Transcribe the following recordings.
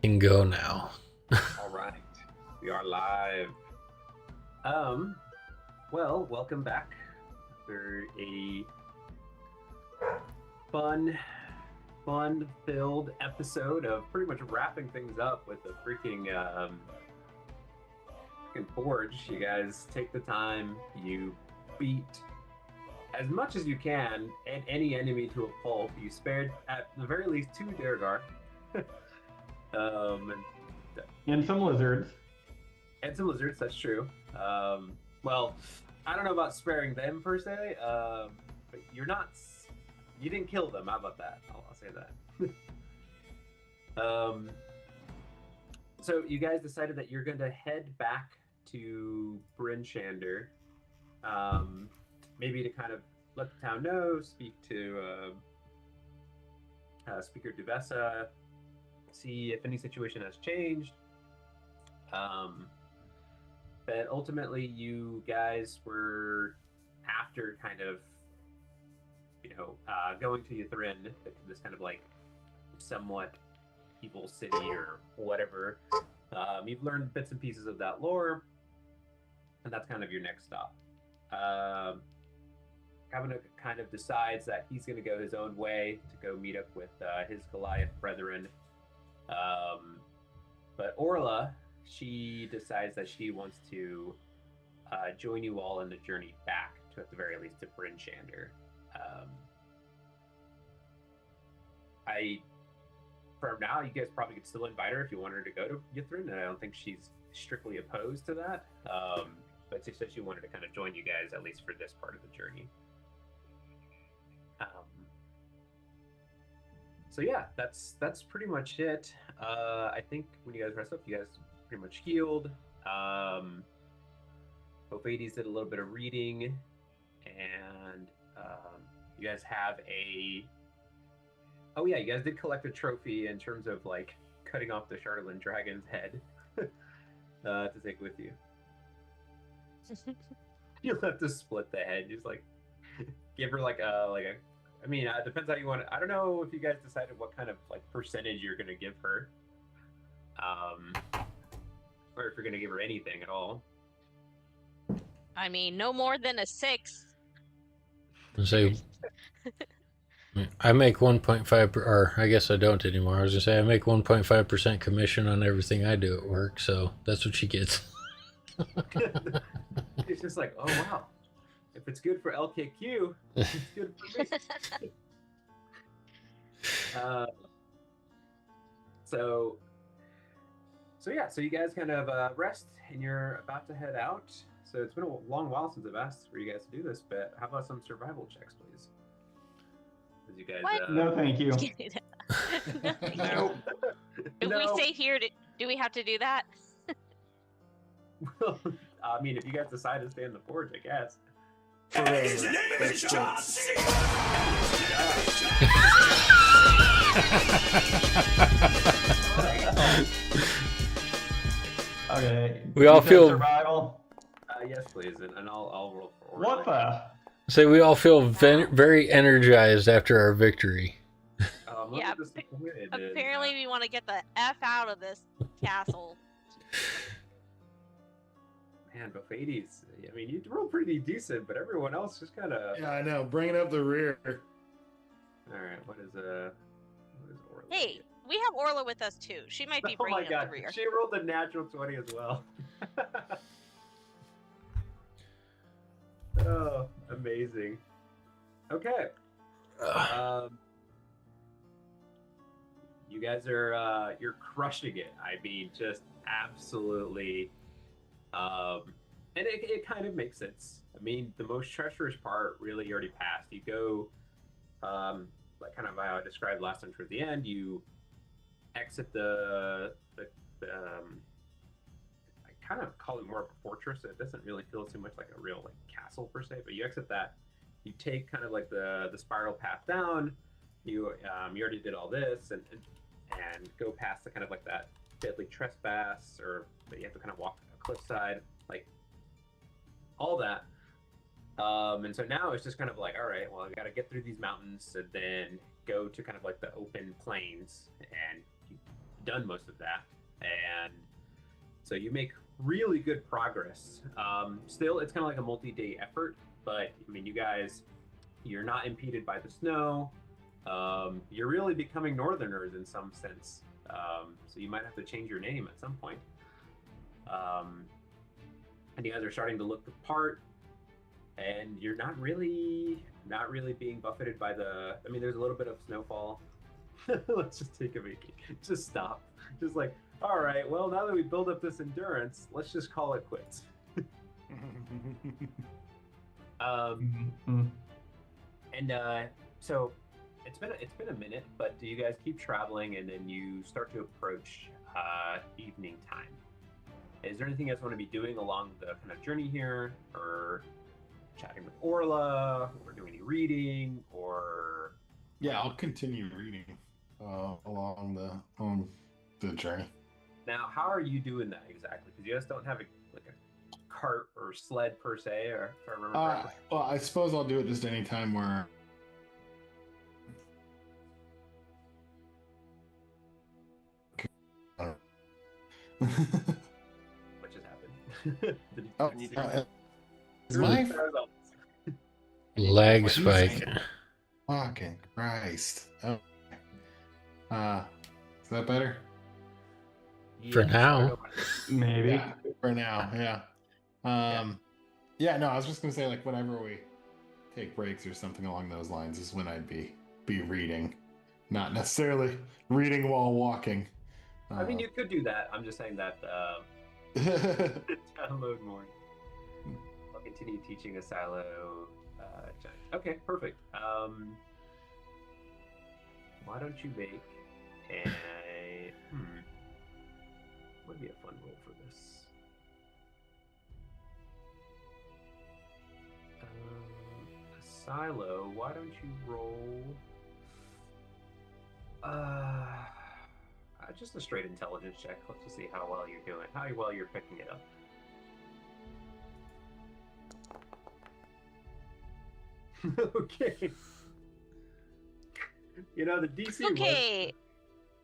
Can go now. All right, we are live. Well, welcome back after a fun, fun-filled episode of pretty much wrapping things up with the freaking forge. You guys take the time, you beat as much as you can and any enemy to a pulp. You spared at the very least two Dergar. um, And some lizards. and some lizards. That's true. Well, I don't know about sparing them per se, but you didn't kill them. How about that? I'll say that. So you guys decided that you're going to head back to Bryn Shander, maybe to kind of let the town know, speak to Speaker Duvessa, see if any situation has changed. But ultimately, you guys were after kind of, going to Ythrin, this kind of like somewhat evil city or whatever. You've learned bits and pieces of that lore, and that's kind of your next stop. Kavanaugh kind of decides that he's going to go his own way to go meet up with his Goliath brethren. But Orla, she decides that she wants to join you all in the journey back to, at the very least, to Bryn Shander. For now, you guys probably could still invite her if you want her to go to Ythrin, and I don't think she's strictly opposed to that. But she said she wanted to kind of join you guys, at least for this part of the journey. So yeah, that's pretty much it. I think when you guys rest up, you guys pretty much healed. Bophades did a little bit of reading, and you guys have a. Oh yeah, you guys did collect a trophy in terms of like cutting off the Charlatan dragon's head to take with you. You'll have to split the head. Just like give her like a. I mean, it depends how you want it. I don't know if you guys decided what kind of like percentage you're gonna give her, or if you're gonna give her anything at all. I mean, no more than a 6. Say, I make 1.5, or I guess I don't anymore. I was gonna say I make 1.5% commission on everything I do at work, so that's what she gets. It's just like, oh wow, if it's good for LKQ, it's good for me. So yeah, so you guys kind of rest, and you're about to head out. So it's been a long while since I've asked for you guys to do this, but how about some survival checks, please? As you guys, What? No, thank you. No. If No. we stay here, do we have to do that? I mean, if you guys decide to stay in the forge, I guess. Okay. We all You said feel- survival. Yes, please, and I'll roll for order. What the? Say we all feel very energized after our victory. Yeah, apparently we want to get the F out of this castle. Man, Bophades, I mean, you roll pretty decent, but everyone else just kind of. Yeah, I know. Bringing up the rear. All right, what is Orla? Hey, we have Orla with us too. She might be Oh my bringing god, up the rear. she rolled a natural 20 as well. Oh, amazing. Okay. You guys are you're crushing it. I mean, just absolutely. And it kind of makes sense. I mean, the most treacherous part really already passed. You go, like kind of how I described last time towards the end. You exit the I kind of call it more of a fortress. It doesn't really feel too much like a real like castle per se. But you exit that. You take kind of like the spiral path down. You already did all this and go past the kind of like that deadly trespass, or that you have to kind of walk a cliffside, like all that. And so now it's just kind of like, all right, well, I got to get through these mountains and then go to kind of like the open plains, and done most of that, and so you make really good progress. Still, it's kind of like a multi-day effort, but I mean, you guys, you're not impeded by the snow. You're really becoming northerners in some sense. So you might have to change your name at some point. And you guys are starting to look the part, and you're not really being buffeted by the. I mean, there's a little bit of snowfall. Let's just take a vacation. Just stop. Just like, all right, well, now that we build up this endurance, let's just call it quits. And so it's been a minute, but do you guys keep traveling, and then you start to approach evening time? Is there anything you guys want to be doing along the kind of journey here, or chatting with Orla, or doing any reading, or? Yeah, I'll continue reading along the journey. Now, how are you doing that exactly? Because you guys don't have a cart or sled per se, or if I remember correctly. Well, I suppose I'll do it just any time where. What just happened? Is my Lag spike. fucking Christ? Oh. Is that better? For now. Maybe. Yeah, for now, yeah. Yeah, no, I was just gonna say, like, whenever we take breaks or something along those lines is when I'd be reading, not necessarily reading while walking. I mean, you could do that. I'm just saying that download more. I'll continue teaching a silo. Giant. Okay, perfect. Why don't you make a would be a fun role for this? A silo. Why don't you roll? Just a straight intelligence check. Let's just see how well you're doing. How well you're picking it up. Okay. You know, the DC Okay,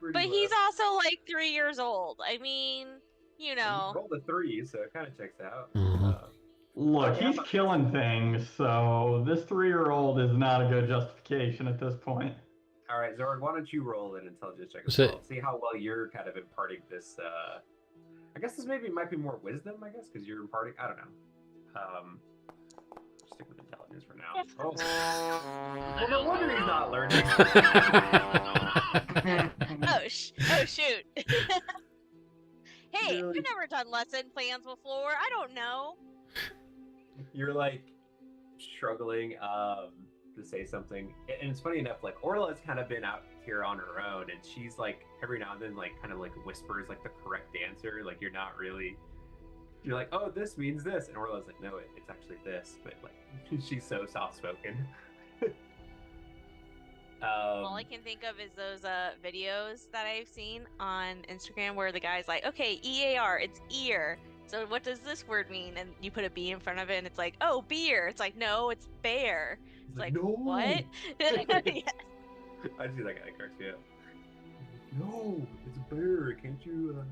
was but pretty he's low. also like 3 years old. I mean, you know. You rolled a 3, so it kind of checks out. Mhm. Look, Yeah, he's killing things, so this 3-year-old is not a good justification at this point. All right, Zord, why don't you roll an intelligence check as So- well? See how well you're kind of imparting this. I guess this maybe might be more wisdom, I guess, because you're imparting. I don't know. Stick with intelligence for now. Oh. Well, no wonder he's not learning. Oh shoot. Hey, Really? I've never done lesson plans before. I don't know. You're like struggling to say something, and it's funny enough. Like Orla's kind of been out here on her own, and she's like every now and then like kind of like whispers like the correct answer. Like you're not really. You're like, oh, this means this, and Orla's like, no, it's actually this. But like, she's so soft-spoken. All I can think of is those videos that I've seen on Instagram where the guy's like, okay, EAR, it's ear. So what does this word mean? And you put a B in front of it, and it's like, oh, beer. It's like, no, it's bear. It's like, no. what? Yeah. I see that guy cracks me up. No, it's a bear. Can't you?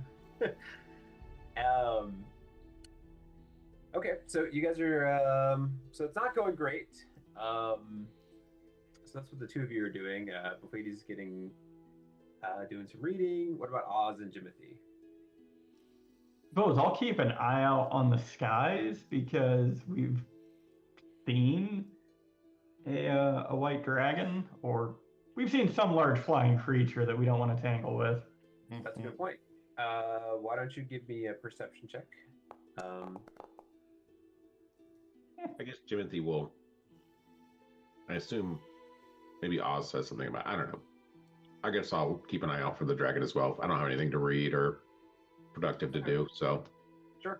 Okay, so you guys are. So it's not going great. So that's what the two of you are doing. Buffety's getting doing some reading. What about Oz and Jimothy? Suppose I'll keep an eye out on the skies because we've seen a white dragon, or we've seen some large flying creature that we don't want to tangle with. That's a good point. Why don't you give me a perception check? I guess Jimothy will. I assume maybe Oz says something about. I don't know. I guess I'll keep an eye out for the dragon as well. I don't have anything to read or productive to do, so. Sure.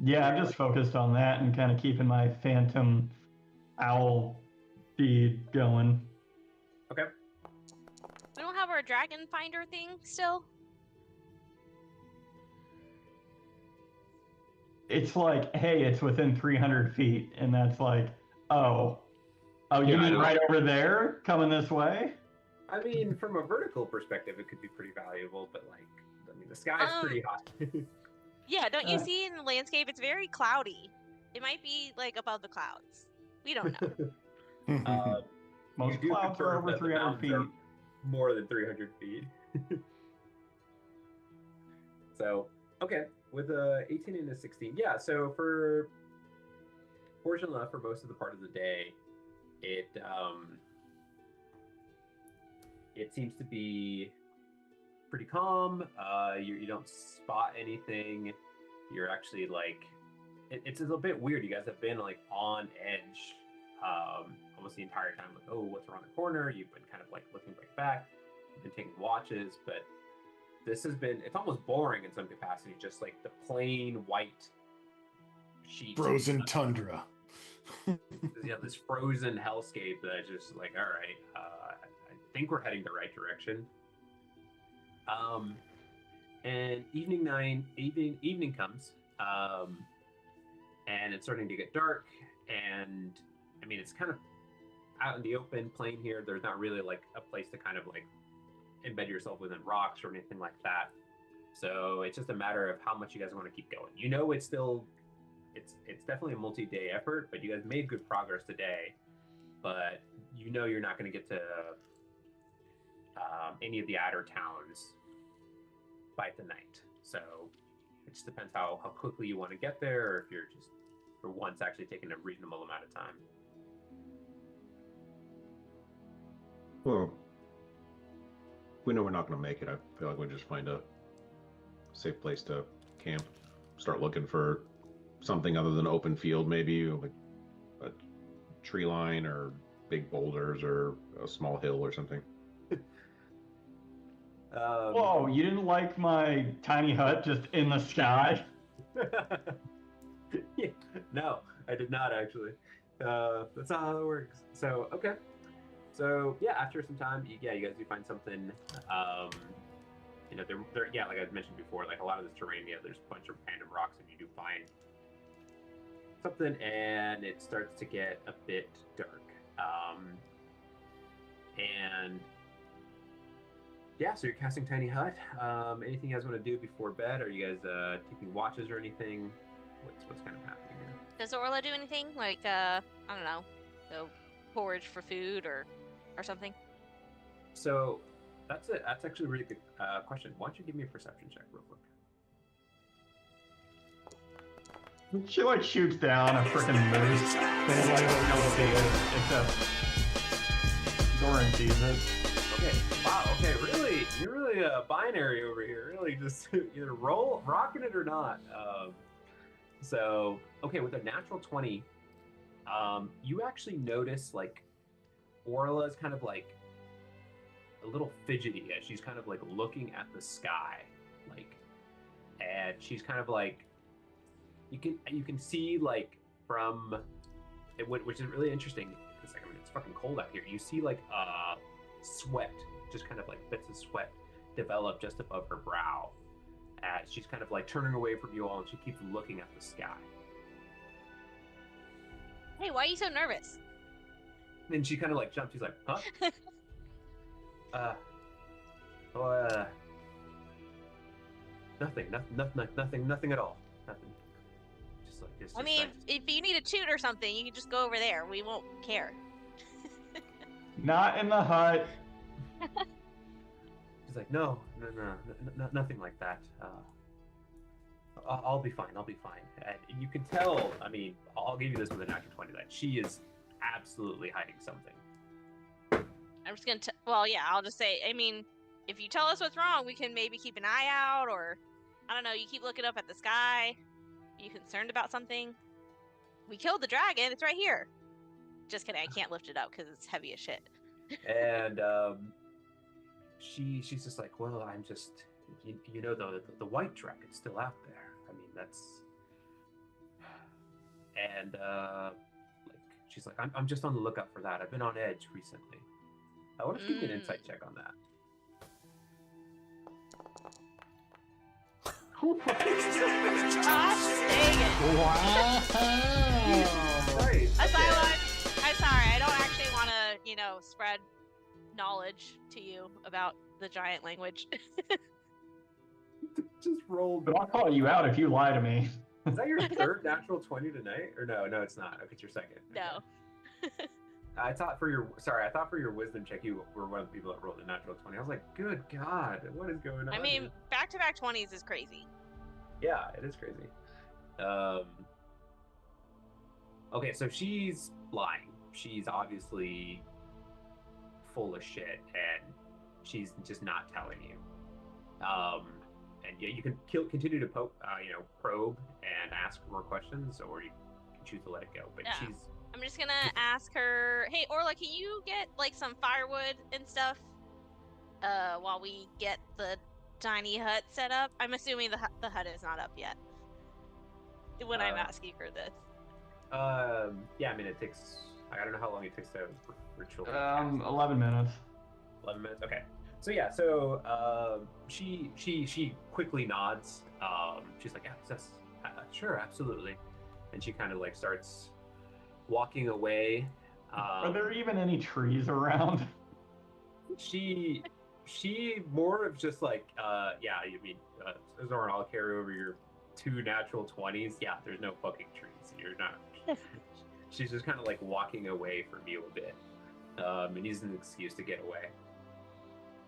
Yeah, I'm just focused on that and kind of keeping my phantom owl feed going. Okay. We don't have our dragon finder thing still? It's like, hey, it's within 300 feet, and that's like, oh, Yeah, you I mean know. right over there, coming this way? I mean, from a vertical perspective, it could be pretty valuable, but like, I mean, the sky's pretty hot. Yeah, don't you see in the landscape? It's very cloudy. It might be like above the clouds. We don't know. Most You do clouds are confirm over that the 300 mountains feet. are more than 300 feet. So, okay, with a 18 and a 16, yeah. So fortunately enough, for most of the part of the day, it seems to be pretty calm. You don't spot anything. You're actually like, it's a little bit weird. You guys have been like on edge almost the entire time. Like, oh, what's around the corner? You've been kind of like looking right back. You've been taking watches, but this has been, it's almost boring in some capacity. Just like the plain white sheet. Frozen tundra. Yeah, this frozen hellscape that just like, all right, I think we're heading the right direction. And evening comes, and it's starting to get dark, and I mean, it's kind of out in the open plain here. There's not really like a place to kind of like embed yourself within rocks or anything like that. So it's just a matter of how much you guys want to keep going. You know, it's definitely a multi-day effort, but you guys made good progress today. But you know you're not going to get to any of the outer towns by the night. So it just depends how quickly you want to get there, or if you're just for once actually taking a reasonable amount of time. Well, we know we're not going to make it. I feel like we just find a safe place to camp. Start looking for something other than open field, maybe like a tree line or big boulders or a small hill or something. Whoa, you didn't like my tiny hut just in the sky? Yeah, no, I did not actually. That's not how it works. So, okay. So, yeah, after some time, you guys do find something. You know, yeah, like I mentioned before, like a lot of this terrain, yeah, there's a bunch of random rocks, and you do find something, and it starts to get a bit dark. And yeah, so you're casting Tiny Hut. Anything you guys want to do before bed? Are you guys taking watches or anything? What's kind of happening here? Does Orla do anything? Like, I don't know, go forage for food or something? So that's actually a really good question. Why don't you give me a perception check real quick? She like shoots down a freaking moose. They like don't know what it is, except Doran sees it. Okay. Wow. Okay. Really, you're really binary over here. Really, just either rocking it or not. So okay, with a natural 20, you actually notice like Orla is kind of like a little fidgety as she's kind of like looking at the sky, like, and she's kind of like you can see like from which is really interesting because like, I mean, it's fucking cold out here. You see like sweat, just kind of like bits of sweat develop just above her brow as she's kind of like turning away from you all, and she keeps looking at the sky. Hey, why are you so nervous? Then she kind of like jumps. She's like, "Huh? Nothing at all. Nothing. Just like this. I mean, if you need a toot or something, you can just go over there. We won't care. Not in the hut. She's like, no, nothing like that. I'll be fine. I'll be fine. And you can tell. I mean, I'll give you this with a natural 20 that she is absolutely hiding something. I'm just gonna. Well, yeah, I'll just say. I mean, if you tell us what's wrong, we can maybe keep an eye out, or I don't know. You keep looking up at the sky. Are you concerned about something? We killed the dragon. It's right here. Just kidding. I can't lift it up because it's heavy as shit. And she's just like, well, I'm just, you know, the white dragon's still out there. I mean, that's, and like she's like, I'm just on the lookout for that. I've been on edge recently. I want to give me an insight check on that. Gosh, dang it. Wow! Right. I'm sorry. I don't actually want to, spread knowledge to you about the giant language. Just rolled. But I'll call you out if you lie to me. Is that your third natural 20 tonight? Or no, it's not. Okay, it's your second. No. Okay. I thought for your wisdom check you were one of the people that rolled a natural 20. I was like, good God, what is going on? I mean, here? back-to-back 20s is crazy. Yeah, it is crazy. Okay, so she's lying. She's obviously full of shit, and she's just not telling you. And yeah, you can continue to probe and ask more questions, or you can choose to let it go. But Yeah. she's I'm just gonna ask her, hey, Orla, can you get like some firewood and stuff while we get the tiny hut set up? I'm assuming the hut is not up yet when I'm asking her this. yeah, I mean, it takes. I don't know how long it takes to ritual. 11 minutes. 11 minutes. Okay. So yeah, she quickly nods. She's like, yes, sure, absolutely, and she kind of like starts walking away. Are there even any trees around? She more of just like, yeah, you mean, Zoran, I'll carry over your 2 natural 20s. Yeah, there's no fucking trees. You're not. She's just kind of like walking away from you a bit, and using an excuse to get away.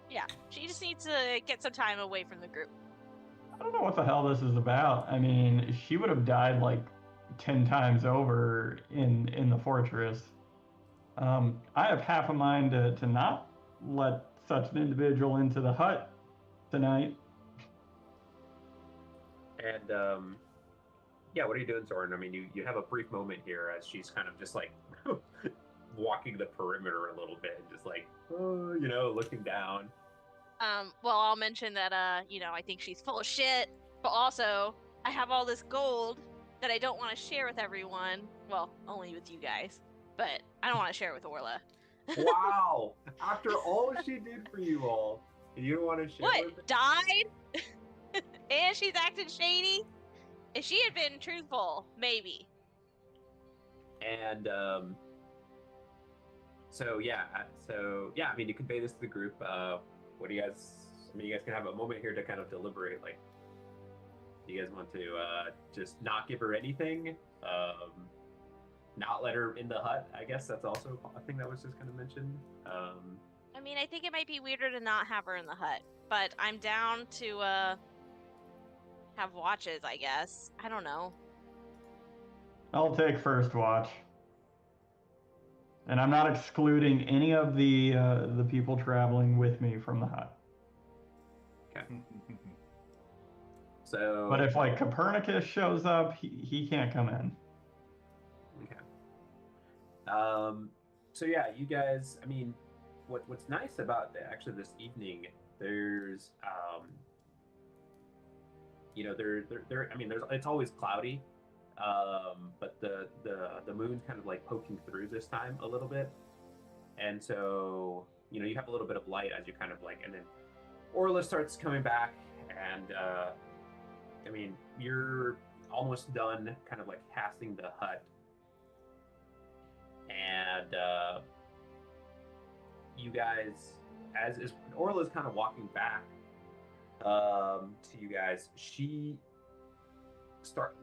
Yeah, she just needs to get some time away from the group. I don't know what the hell this is about. I mean, she would have died like 10 times over in the fortress. I have half a mind to not let such an individual into the hut tonight. And yeah, what are you doing, Zoran? I mean, you have a brief moment here as she's kind of just like walking the perimeter a little bit, and just like, looking down. Well, I'll mention that, I think she's full of shit, but also I have all this gold that I don't want to share with everyone. Well, only with you guys, but I don't want to share it with Orla. Wow! After all she did for you all, you don't want to share What? with her? Died? And she's acting shady? If she had been truthful, maybe. And so yeah, I mean, you convey this to the group. What do you guys? I mean, you guys can have a moment here to kind of deliberate. Like, do you guys want to just not give her anything? Not let her in the hut? I guess that's also a thing that was just kind of mentioned. I mean, I think it might be weirder to not have her in the hut, but I'm down to have watches, I guess. I don't know. I'll take first watch. And I'm not excluding any of the people traveling with me from the hut. So, But if like Copernicus shows up, he can't come in. okay. So yeah, you guys. I mean, what's nice about actually this evening? There's there. I mean, it's always cloudy. But the moon's kind of like poking through this time a little bit, and so you have a little bit of light as you kind of like, and then Orla starts coming back, and I mean, you're almost done kind of like casting the hut, and you guys, as Orla's kind of walking back to you guys, she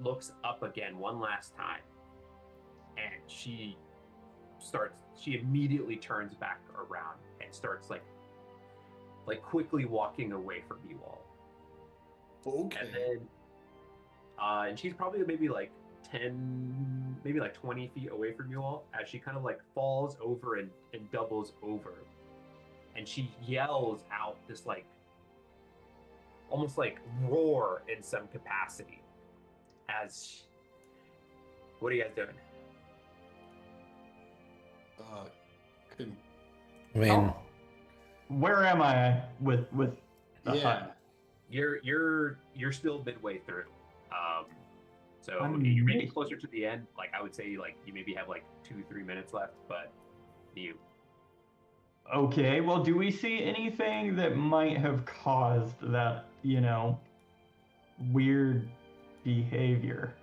looks up again one last time, and she immediately turns back around and starts like quickly walking away from you all. Okay. And then and she's probably maybe like 10, maybe like 20 feet away from you all, as she kind of like falls over and doubles over, and she yells out this like almost like roar in some capacity. What are you guys doing? I mean, Oh. Where am I with the Yeah. hut? You're still midway through. So I'm you're maybe mid- closer to the end. Like, I would say like you maybe have like 2-3 minutes left, but you. Okay, well, do we see anything that might have caused that, weird behavior?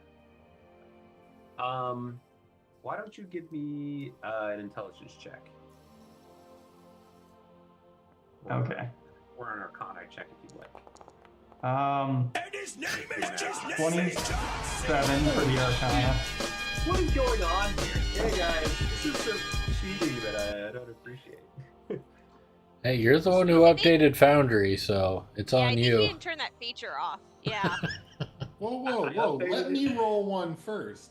Why don't you give me an intelligence check? Okay. Or an Arcana check if you'd like. And his name is 27 for the Arcana. What is going on here? Hey guys, this is some cheating that I don't appreciate. Hey, you're the one who updated Foundry, so it's Yeah, I on think you. you didn't turn that feature off. Yeah. Whoa! I Let updated me it. roll one first.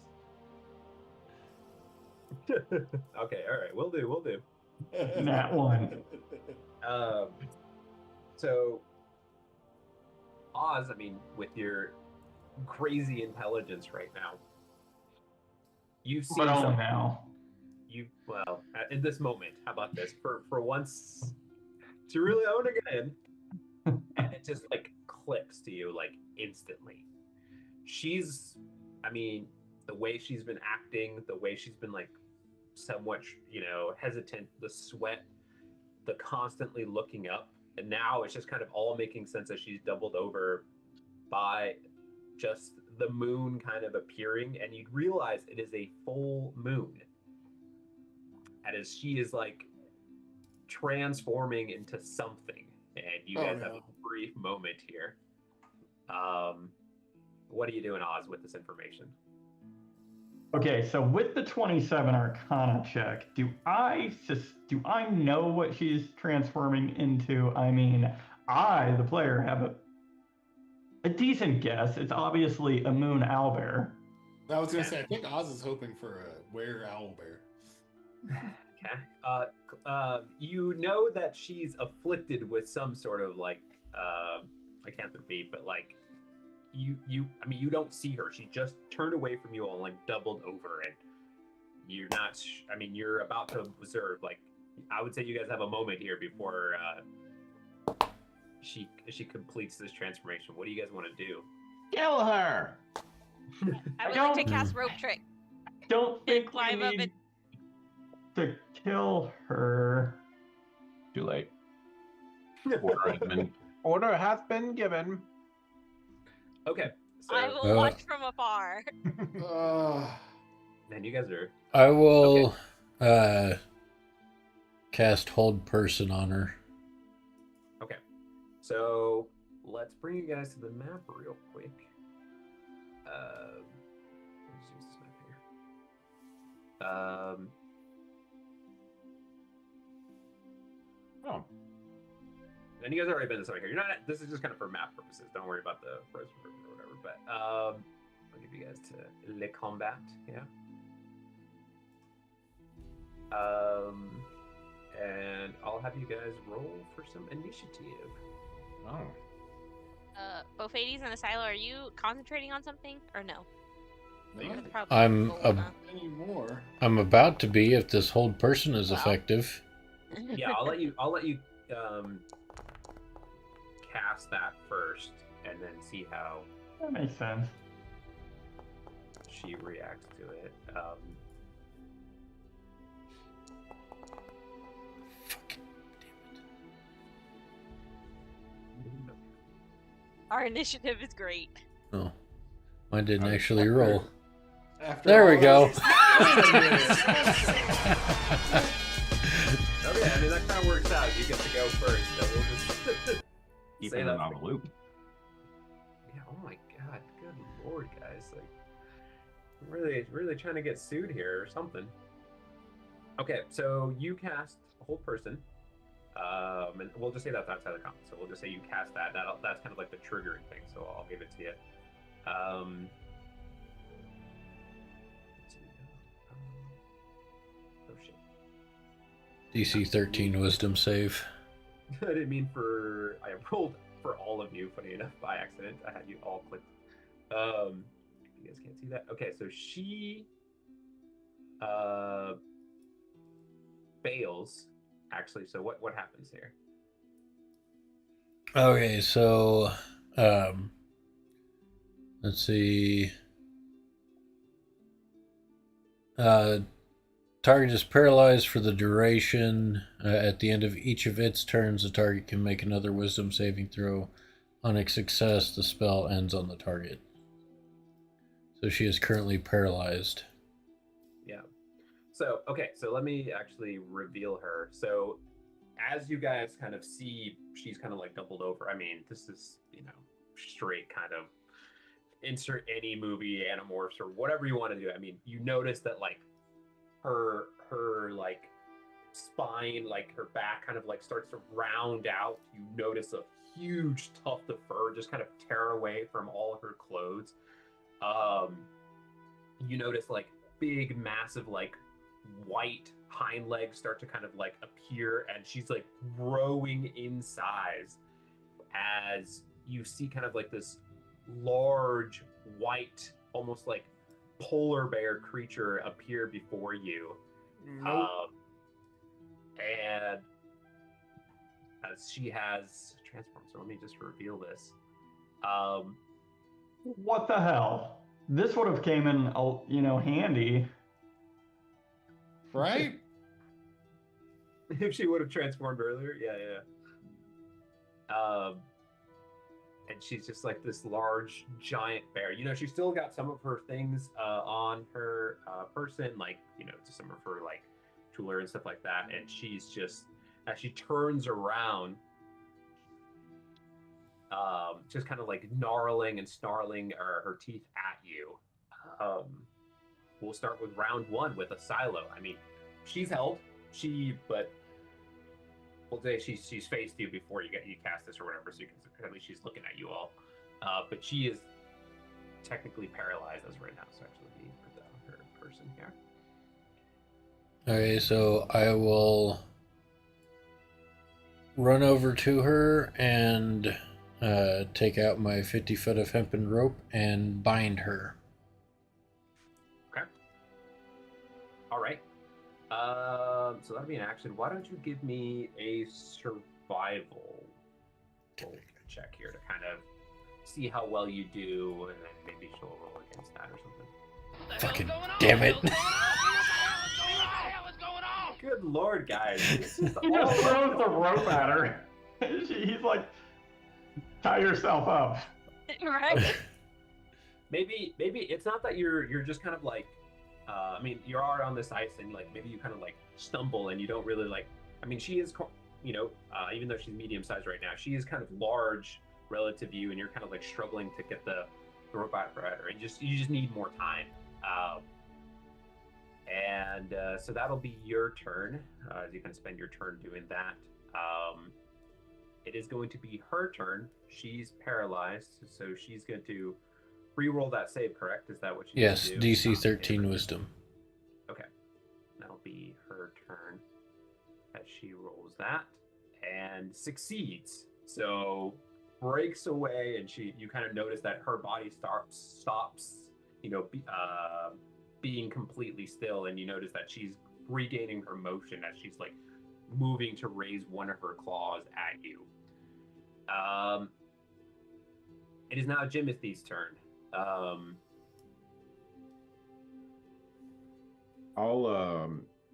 Okay, all right, we'll do. That one. So Oz, I mean, with your crazy intelligence right now, you've seen But only something. now. In this moment, how about this? For once, to really own again, and it just like clicks to you like instantly. She's, I mean, the way she's been acting, the way she's been like somewhat, hesitant, the sweat, the constantly looking up, and now it's just kind of all making sense as she's doubled over by just the moon kind of appearing, and you'd realize it is a full moon. And as she is like transforming into something, and you guys have a brief moment here. What are you doing, Oz, with this information? Okay, so with the 27 Arcana check, do I know what she's transforming into? I mean, I, the player, have a decent guess. It's obviously a moon owlbear. I was gonna say, I think Oz is hoping for a were owlbear. Okay. You know that she's afflicted with some sort of like lycanthropy, but like you don't see her. She just turned away from you all and like doubled over, and you're not. You're about to observe. Like, I would say you guys have a moment here before she completes this transformation. What do you guys want to do? Kill her. I would like to cast rope trick. Don't think we Climb up need to kill her. Too late. Order has been given. Okay. So, I will watch from afar. man, you guys are. I will cast Hold Person on her. Okay. So let's bring you guys to the map real quick. Let's use this map here. And you guys have already been to something here. You're not. This is just kind of for map purposes. Don't worry about the first version or whatever. But I'll give you guys to Le Combat. Yeah. And I'll have you guys roll for some initiative. Oh. Both Hades and Asilo, are you concentrating on something or no? Not Probably I'm cool, huh? anymore. I'm about to be if this Hold Person is effective. Yeah, I'll let you cast that first, and then see how That makes sense. she reacts to it. Our initiative is great. Oh, mine didn't actually roll. After There we all go. this- Okay, that kind of works out. You get to go first. So we'll just Keeping it on the loop. Yeah. Oh my God. Good Lord, guys. Like, I'm really trying to get sued here or something. Okay, so you cast Hold Person. And we'll just say that's outside the comment. So we'll just say you cast that. That's kind of like the triggering thing. So I'll give it to you. Oh shit. DC 13 Wisdom save. I didn't mean for. I rolled for all of you. Funny enough, by accident, I had you all clicked. You guys can't see that. Okay, so she fails. Actually, so what happens here? Okay, so let's see. Target is paralyzed for the duration. At the end of each of its turns, the target can make another Wisdom saving throw. On a success, the spell ends on the target. So she is currently paralyzed. Yeah. So okay, so let me actually reveal her. So as you guys kind of see, she's kind of like doubled over. I mean, this is, straight kind of insert any movie Animorphs or whatever you want to do. I mean, you notice that like her like spine, like her back kind of like starts to round out. You notice a huge tuft of fur just kind of tear away from all her clothes. You notice like big, massive, like white hind legs start to kind of like appear, and she's like growing in size as you see kind of like this large white, almost like polar bear creature appear before you. And as she has transformed, so let me just reveal this. What the hell? This would have came in, handy. Right? If she would have transformed earlier, yeah. And she's just like this large, giant bear. She's still got some of her things on her person, like just some of her like tooler and stuff like that. And she's just, as she turns around, just kind of like gnarling and snarling her teeth at you. We'll start with round one with a silo. I mean, she's held. But we'll say she's faced you before you cast this or whatever, so you can, at least she's looking at you all. But she is technically paralyzed as of right now, so actually put that on her person here. Okay, so I will run over to her and take out my 50 foot of hempen rope and bind her. Okay. All right. So that'll be an action. Why don't you give me a survival check here to kind of see how well you do, and then maybe she'll roll against that or something. Fucking damn it. Good lord, guys. This is He just throws the rope at her. He's like, tie yourself up. Right? Maybe it's not that you're just kind of like, I mean, you are on this ice and like maybe you kind of like stumble and you don't really like. I mean, she is, even though she's medium sized right now, she is kind of large relative to you, and you're kind of like struggling to get the rope out for her, and you just need more time. So that'll be your turn. As you can spend your turn doing that. It is going to be her turn. She's paralyzed, so she's going to re-roll that save, correct? Is that what you Yes, do? DC 13 wisdom. Okay. That'll be her turn as she rolls that and succeeds. So breaks away, and you kind of notice that her body stops, being completely still, and you notice that she's regaining her motion as she's like moving to raise one of her claws at you. It is now Jimothy's turn. I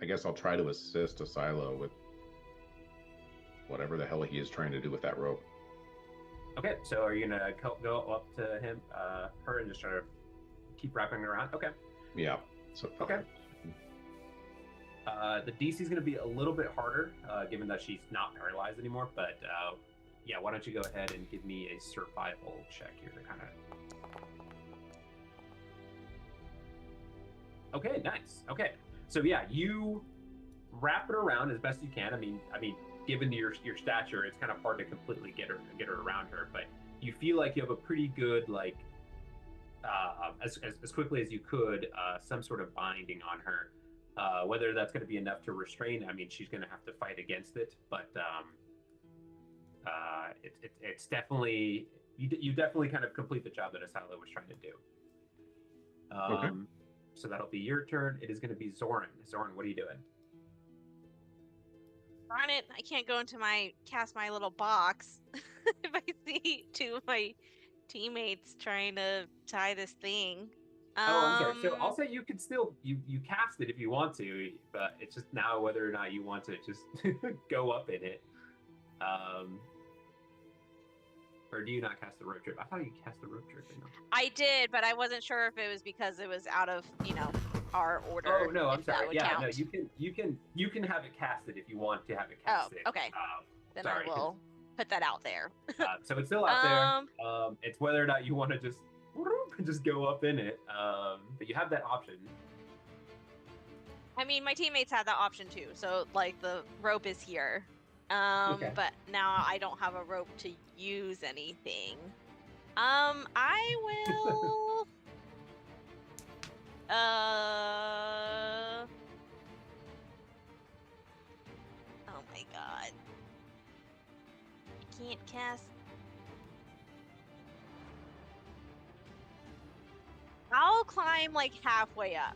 guess I'll try to assist Asilo with whatever the hell he is trying to do with that rope. Okay, so are you gonna go up to her and just try to keep wrapping her around? Okay. Yeah. So Okay. The DC is going to be a little bit harder, given that she's not paralyzed anymore. But yeah, why don't you go ahead and give me a survival check here to kind of. Okay, nice. Okay, so yeah, you wrap it around as best you can. I mean, given your stature, it's kind of hard to completely get her around her. But you feel like you have a pretty good like. As quickly as you could, some sort of binding on her. Whether that's going to be enough to restrain, I mean, she's going to have to fight against it. But it's definitely you definitely kind of complete the job that Asilo was trying to do. Okay. So that'll be your turn. It is going to be Zoran. Zoran, what are you doing? Darn it! I can't go into cast my little box if I see two of my teammates trying to tie this thing. I'm sorry. So I'll say you can still you cast it if you want to, but it's just now whether or not you want to just go up in it. Or do you not cast the road trip? I thought you cast the road trip. I did, but I wasn't sure if it was because it was out of our order. Oh no, I'm if that sorry. would Yeah, count. no, you can have it casted if you want to have it Oh, casted. okay. Then sorry, I will put that out there. so it's still out there. It's whether or not you want to just go up in it. But you have that option. I mean, my teammates had that option too. So like the rope is here. Okay. But now I don't have a rope to use anything. I will. Oh my god. I can't cast. I'll climb like halfway up.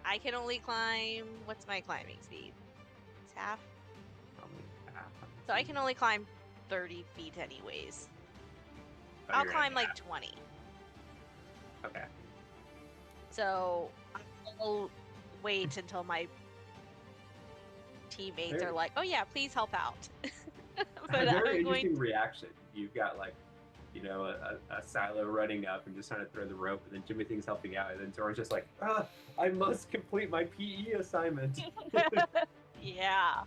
I can only climb. What's my climbing speed? It's half. So I can only climb 30 feet anyways. Oh, I'll you're climb gonna- like 20. Okay. So I'll wait until my teammates are like, "Oh yeah, please help out." But Very I'm interesting going. reaction. You've got like, a silo running up and just trying to throw the rope, and then Timothy's helping out, and then Zoran's just like, I must complete my PE assignment. Yeah.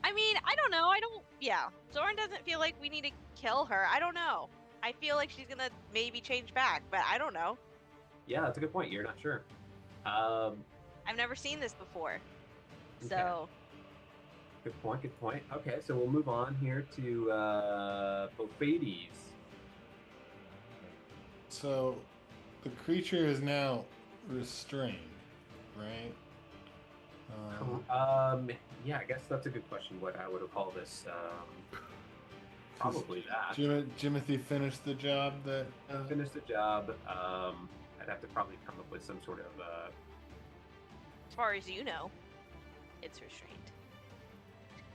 I mean, I don't know. Yeah. Zoran doesn't feel like we need to kill her. I don't know. I feel like she's gonna maybe change back, but I don't know. Yeah, that's a good point. You're not sure. I've never seen this before. So. Good point. Good point. Okay, so we'll move on here to Bophades. So the creature is now restrained, right? Yeah, I guess that's a good question. What I would have called this. Probably that. Jimothy finished the job that. Finish the job. I'd have to probably come up with some sort of. As far as you know, it's restrained.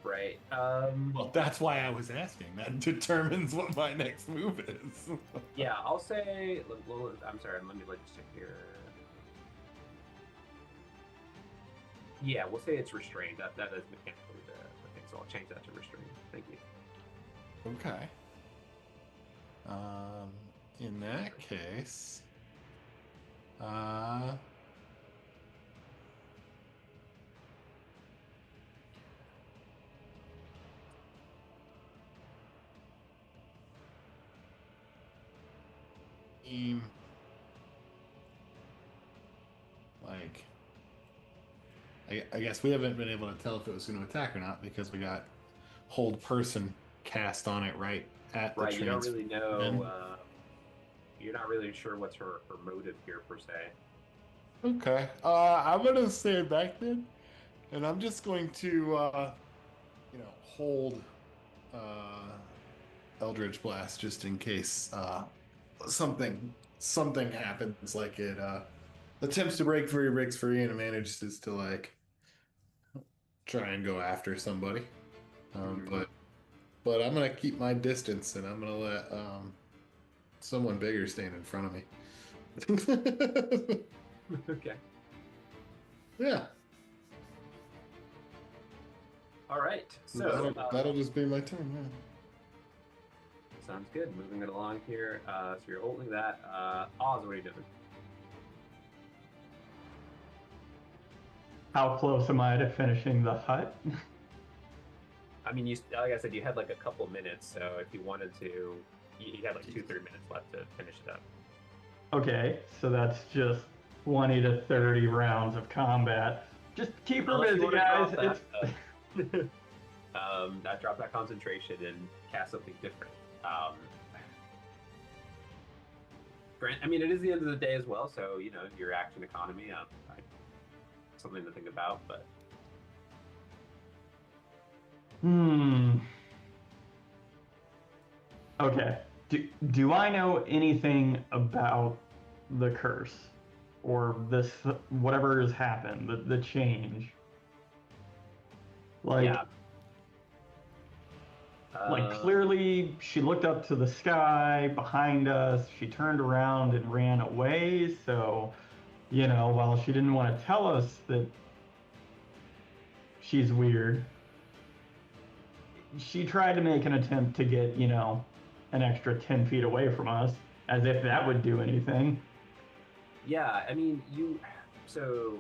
Right. Well, that's why I was asking. That determines what my next move is. Yeah, I'll say. I'm sorry. Let me just check here. Yeah, we'll say it's restrained. That is mechanically the thing. So I'll change that to restrained. Thank you. Okay. In that case, like, I guess we haven't been able to tell if it was going to attack or not because we got hold person cast on it right at the Right, you don't trans. really know. You're not really sure what's her motive here per se. Okay. I'm gonna stand back then, and I'm just going to, hold Eldritch Blast just in case something happens, like it attempts to break free, breaks free, and it manages to like try and go after somebody. But I'm gonna keep my distance, and I'm gonna let someone bigger stand in front of me. Okay. Yeah. All right. So that'll just be my turn. Yeah. sounds good. Moving it along here. So you're holding that. Oz, what are you doing? How close am I to finishing the hut? I mean, like I said, you had like a couple minutes. So if you wanted to, you had like 2-3 minutes left to finish it up. Okay, so that's just 20 to 30 rounds of combat. Just keep her Unless you busy, wanna guys. drop that, drop that concentration and cast something different. I mean, it is the end of the day as well, so your action economy, something to think about. But Okay. Do I know anything about the curse or this whatever has happened, the change? Like, yeah. Clearly she looked up to the sky behind us, she turned around and ran away, so while she didn't want to tell us that she's weird, she tried to make an attempt to get an extra 10 feet away from us, as if that would do anything. Yeah, I mean, So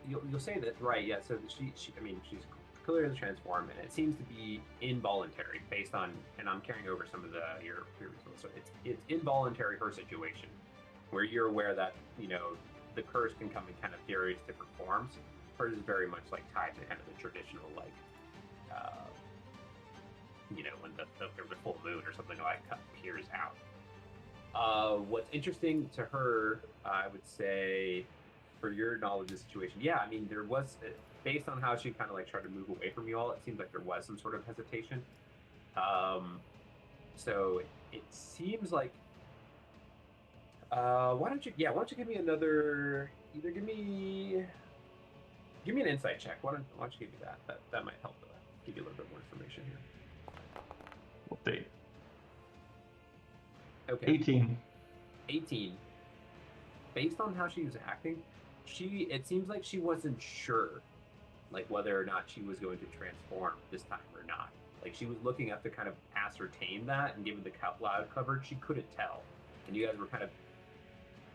you'll say that, right? Yeah. So she I mean, she's clearly transformed, and it seems to be involuntary based on. And I'm carrying over some of your results. So it's involuntary her situation, where you're aware that the curse can come in kind of various different forms. Hers is very much like tied to kind of the traditional like. When the full moon or something like appears out. What's interesting to her, I would say, for your knowledge of the situation, yeah, I mean, there was, based on how she kind of like tried to move away from you all, it seems like there was some sort of hesitation. So it seems like, why don't you give me another, either give me an insight check. Why don't you give me that? That might help give you a little bit more information here. We'll see. Okay. 18. Based on how she was acting, it seems like she wasn't sure, like whether or not she was going to transform this time or not. Like she was looking up to kind of ascertain that, and given the cloud coverage, she couldn't tell. And you guys were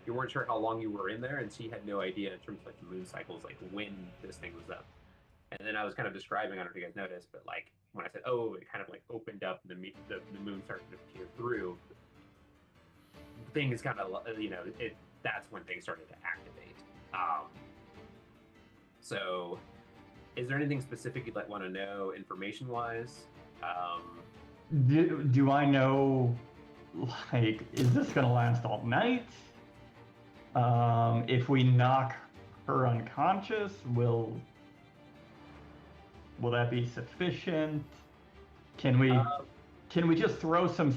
you weren't sure how long you were in there, and she had no idea in terms of like the moon cycles, like when this thing was up. And then I was kind of describing, I don't know if you guys noticed, but like when I said, oh, it kind of like opened up and the moon started to appear through, things kind of, that's when things started to activate. So is there anything specific you'd want to know information-wise? Do I know, like, is this going to last all night? If we knock her unconscious, will that be sufficient? Can we just throw some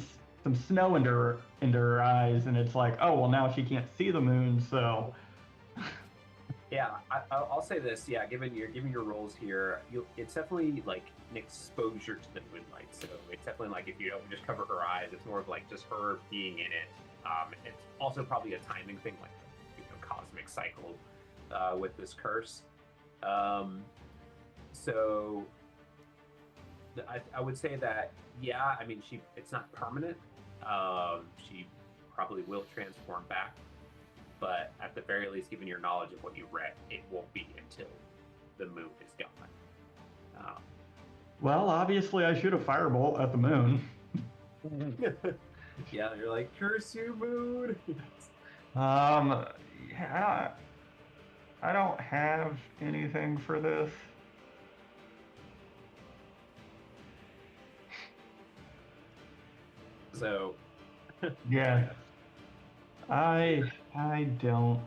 snow into her eyes, and it's like, oh well, now she can't see the moon, so. Yeah, I'll say this. Yeah, given your roles here, it's definitely like an exposure to the moonlight. So it's definitely like if you don't just cover her eyes, it's more of like just her being in it. It's also probably a timing thing, like cosmic cycle with this curse. So I would say that, yeah, I mean, it's not permanent. She probably will transform back, but at the very least, given your knowledge of what you read, it won't be until the moon is gone. Well, obviously, I shoot a firebolt at the moon. Yeah, you're like, curse you, moon. Yeah, I don't have anything for this. So, yeah, I don't.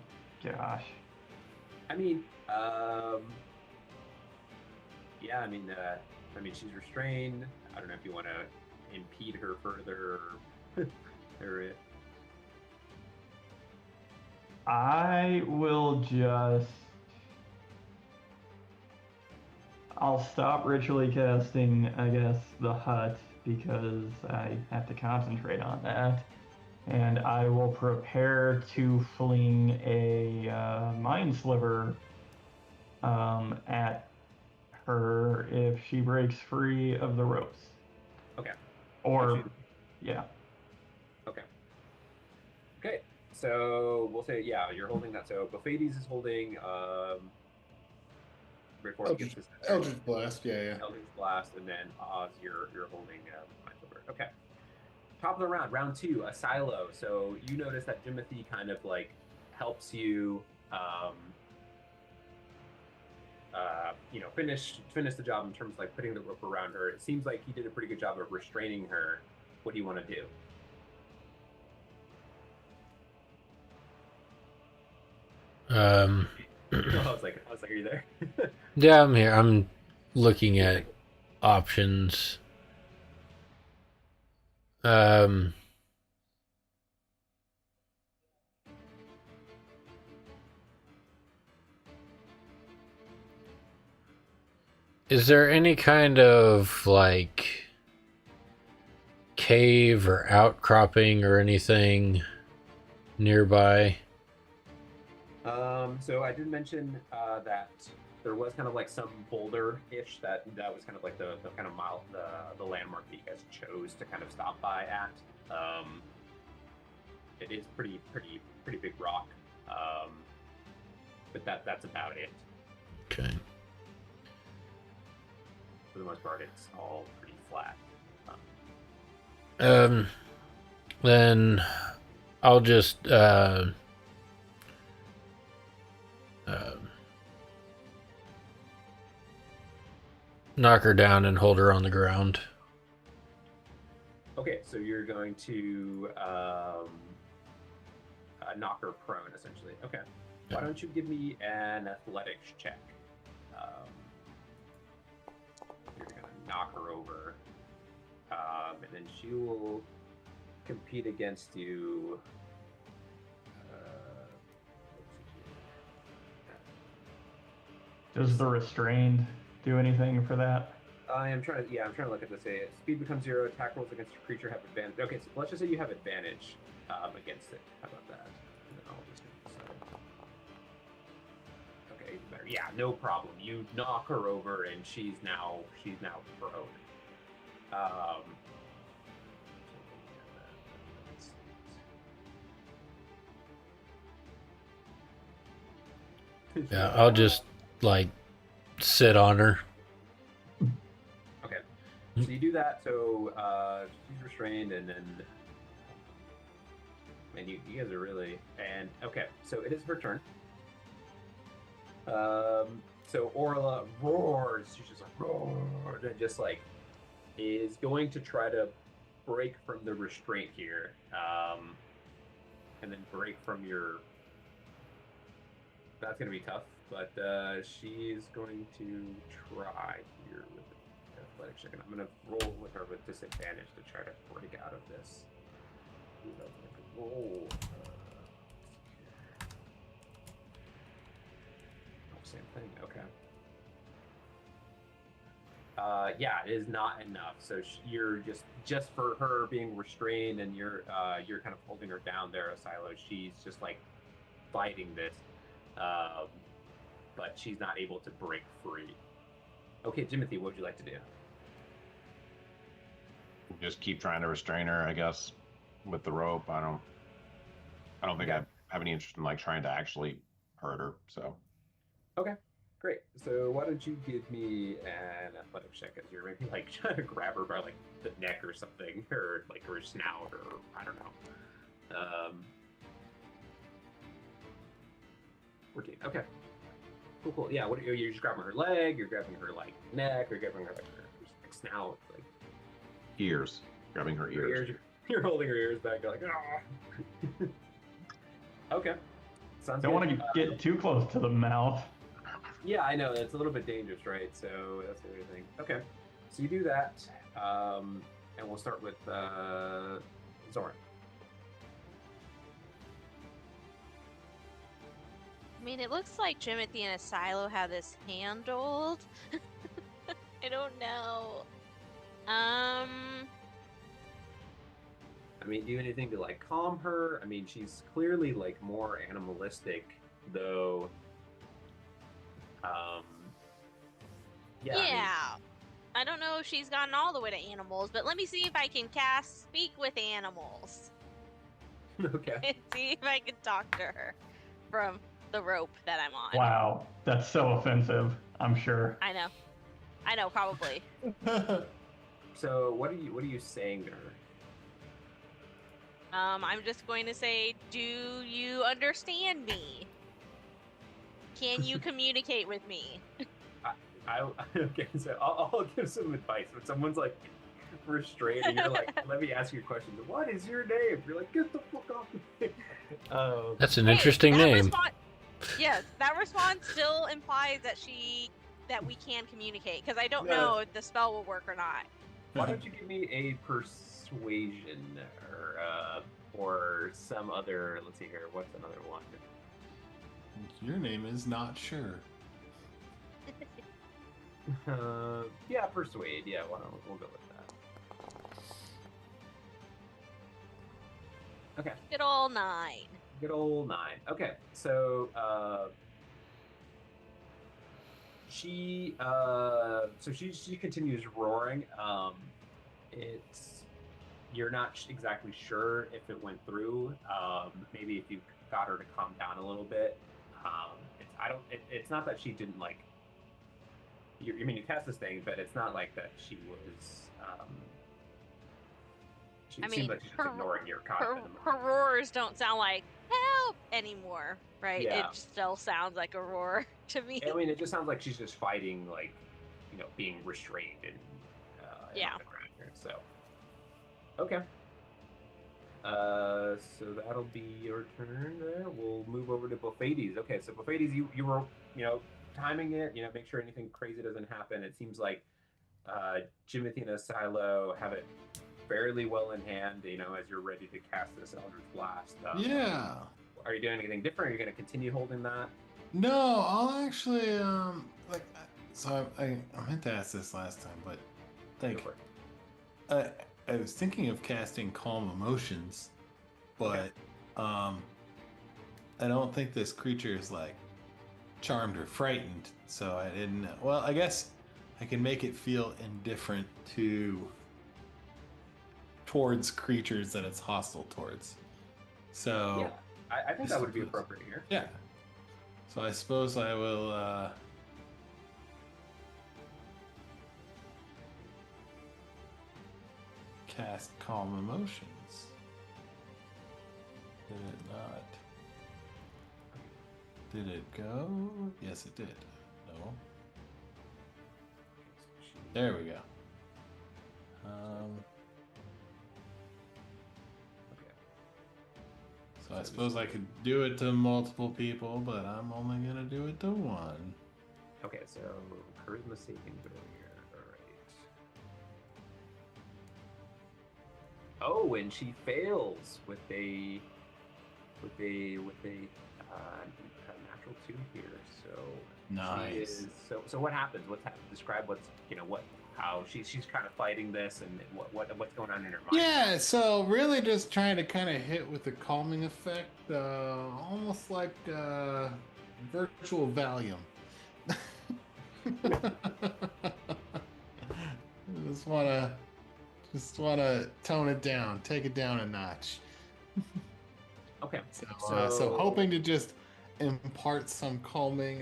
Gosh. I mean, yeah, I mean, she's restrained. I don't know if you want to impede her further. Or I will just. I'll stop ritually casting, I guess, the hut because I have to concentrate on that. And I will prepare to fling a mind sliver at her if she breaks free of the ropes. Okay. Or, yeah. Okay. So we'll say, yeah, you're holding that. So Buffades is holding. Before he gets this Eldritch Blast, yeah. Eldritch Blast, and then Oz, you're holding Mind Sliver. Okay. Top of the round 2, a silo. So you notice that Jimothy kind of like helps you, finish the job in terms of like putting the rope around her. It seems like he did a pretty good job of restraining her. What do you want to do? I was like, are you there? Yeah, I'm here. I'm looking at options. Is there any kind of like cave or outcropping or anything nearby? So I did mention that there was kind of like some boulder-ish that was kind of like the kind of the landmark that you guys chose to kind of stop by at. It is pretty big rock. But that's about it. Okay. For the most part, it's all pretty flat. Then I'll just knock her down and hold her on the ground. Okay, so you're going to knock her prone, essentially. Okay. Yeah. Why don't you give me an athletics check? You're going to knock her over. And then she will compete against you. Does the restrained do anything for that? I'm trying to look at this. Speed becomes 0. Attack rolls against your creature have advantage. Okay, so let's just say you have advantage against it. How about that? And then I'll just okay, better. Yeah, no problem. You knock her over, and she's now prone. Yeah, I'll just like sit on her. Okay. So you do that. So she's restrained, and then man, you guys are really okay. So it is her turn. So Orla roars. She's just like roared, and just like is going to try to break from the restraint here, and then break from your. That's going to be tough, but she's going to try here with the athletic check. And I'm going to roll with her with disadvantage to try to break out of this. Ooh, that's like a roll. Same thing. Okay. Yeah, it is not enough. So you're just for her being restrained, and you're kind of holding her down there, Silo. She's just like fighting this. But she's not able to break free. Okay, Timothy, what would you like to do? Just keep trying to restrain her, I guess, with the rope. I don't think I have any interest in like trying to actually hurt her. So. Okay, great. So why don't you give me an athletic check as you're maybe like trying to grab her by like the neck or something, or like her snout, or I don't know. 14. Okay. Cool. Yeah. What you're just grabbing her leg, you're grabbing her like neck, or grabbing her like her snout, like ears, grabbing her ears. You're holding her ears back. You're like, ah. Okay. Sounds Don't good. want to get too close to the mouth. Yeah, I know it's a little bit dangerous, right? So that's the other thing. Okay. So you do that, and we'll start with Zoran. I mean, it looks like Jimothy and Asilo have this handled. I don't know. I mean, do anything to like calm her? I mean, she's clearly like more animalistic, though. Yeah. I don't know if she's gotten all the way to animals, but let me see if I can cast Speak with Animals. Okay. And see if I can talk to her from the rope that I'm on. Wow, that's so offensive, I'm sure. I know, probably. So what are you saying to her? I'm just going to say, do you understand me? Can you communicate with me? Okay, so I'll give some advice. When someone's like restrained and you're like, let me ask you a question. What is your name? You're like, get the fuck off me. That's an interesting name. Yes, that response still implies that we can communicate, because I don't know if the spell will work or not. Why don't you give me a persuasion or some other? Let's see here. What's another one? Your name is not sure. Yeah, persuade. Yeah, we'll go with that. Okay. Good old 9. Good old 9. Okay, so she continues roaring. It's you're not exactly sure if it went through. Maybe if you got her to calm down a little bit. It's not that she didn't like. I mean, you cast this thing, but it's not like that she was. She I seemed mean, like she's just ignoring your caught her, up in the moment. her roars don't sound like help anymore, right? Yeah. It still sounds like a roar to me. I mean, it just sounds like she's just fighting, like, being restrained and Yeah. on the ground here. So, okay. So that'll be your turn there. We'll move over to Buffetes. Okay, so Buffetes, you were, timing it, make sure anything crazy doesn't happen. It seems like Jimothy and Silo have it fairly well in hand, as you're ready to cast this Eldritch Blast. Yeah. Are you doing anything different? Are you going to continue holding that? No, I'll actually so I meant to ask this last time, but like Go for it. I was thinking of casting Calm Emotions, but I don't think this creature is like charmed or frightened, so I didn't know. Well, I guess I can make it feel indifferent towards creatures that it's hostile towards. So Yeah, I think that would be appropriate here. yeah. So I suppose I will cast Calm Emotions. Did it not? Did it go? Yes, it did. No. There we go. Okay. So I suppose I could do it to multiple people, but I'm only gonna do it to one. Okay, so charisma saving throw here. All right. Oh, and she fails with a natural 2 here. So Nice. she is, so what happens? What's happened? Describe how she's kind of fighting this and what's going on in her mind. Yeah, so really just trying to kind of hit with the calming effect, almost like virtual Valium. just wanna tone it down, take it down a notch. Okay. So hoping to just impart some calming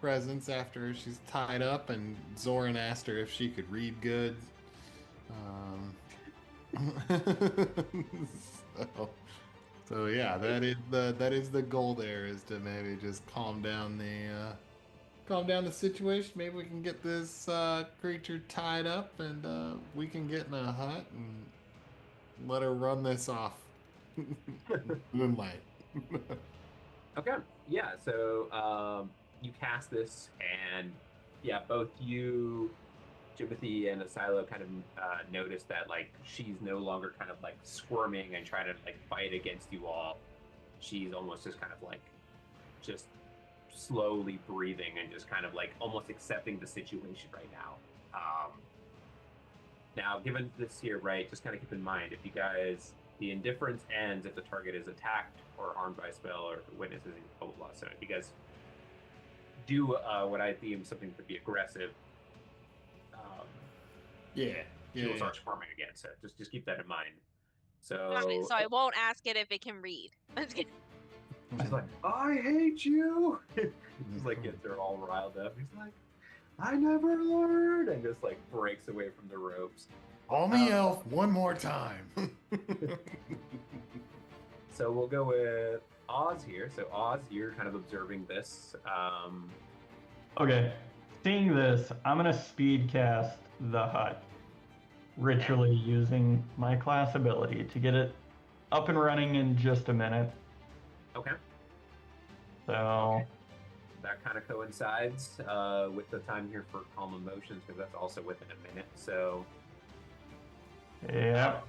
presence after she's tied up, and Zoran asked her if she could read good. So yeah, that is the goal there, is to maybe just calm down the situation. Maybe we can get this creature tied up, and we can get in a hut and let her run this off. Moonlight. Okay. Yeah. So you cast this, and yeah, both you, Jimothy, and Asilo kind of notice that like she's no longer kind of like squirming and trying to like fight against you all. She's almost just kind of like just slowly breathing and just kind of like almost accepting the situation right now. Now, given this here, right, just kind of keep in mind, if you guys, the indifference ends if the target is attacked or harmed by a spell or witnesses blah blah blah. So if you guys do what I deem something to be aggressive, she'll start squirming again. So just keep that in mind. Got it. So I won't ask it if it can read. She's like, I hate you. He's like, gets her all riled up. He's like, I never learned, and just like breaks away from the ropes. Call me elf one more time. So we'll go with Oz here. So Oz, you're kind of observing this. Okay, seeing this, I'm gonna speed cast the hut, ritually using my class ability to get it up and running in just a minute. Okay. So Okay. That kind of coincides with the time here for Calm Emotions, because that's also within a minute. So yep.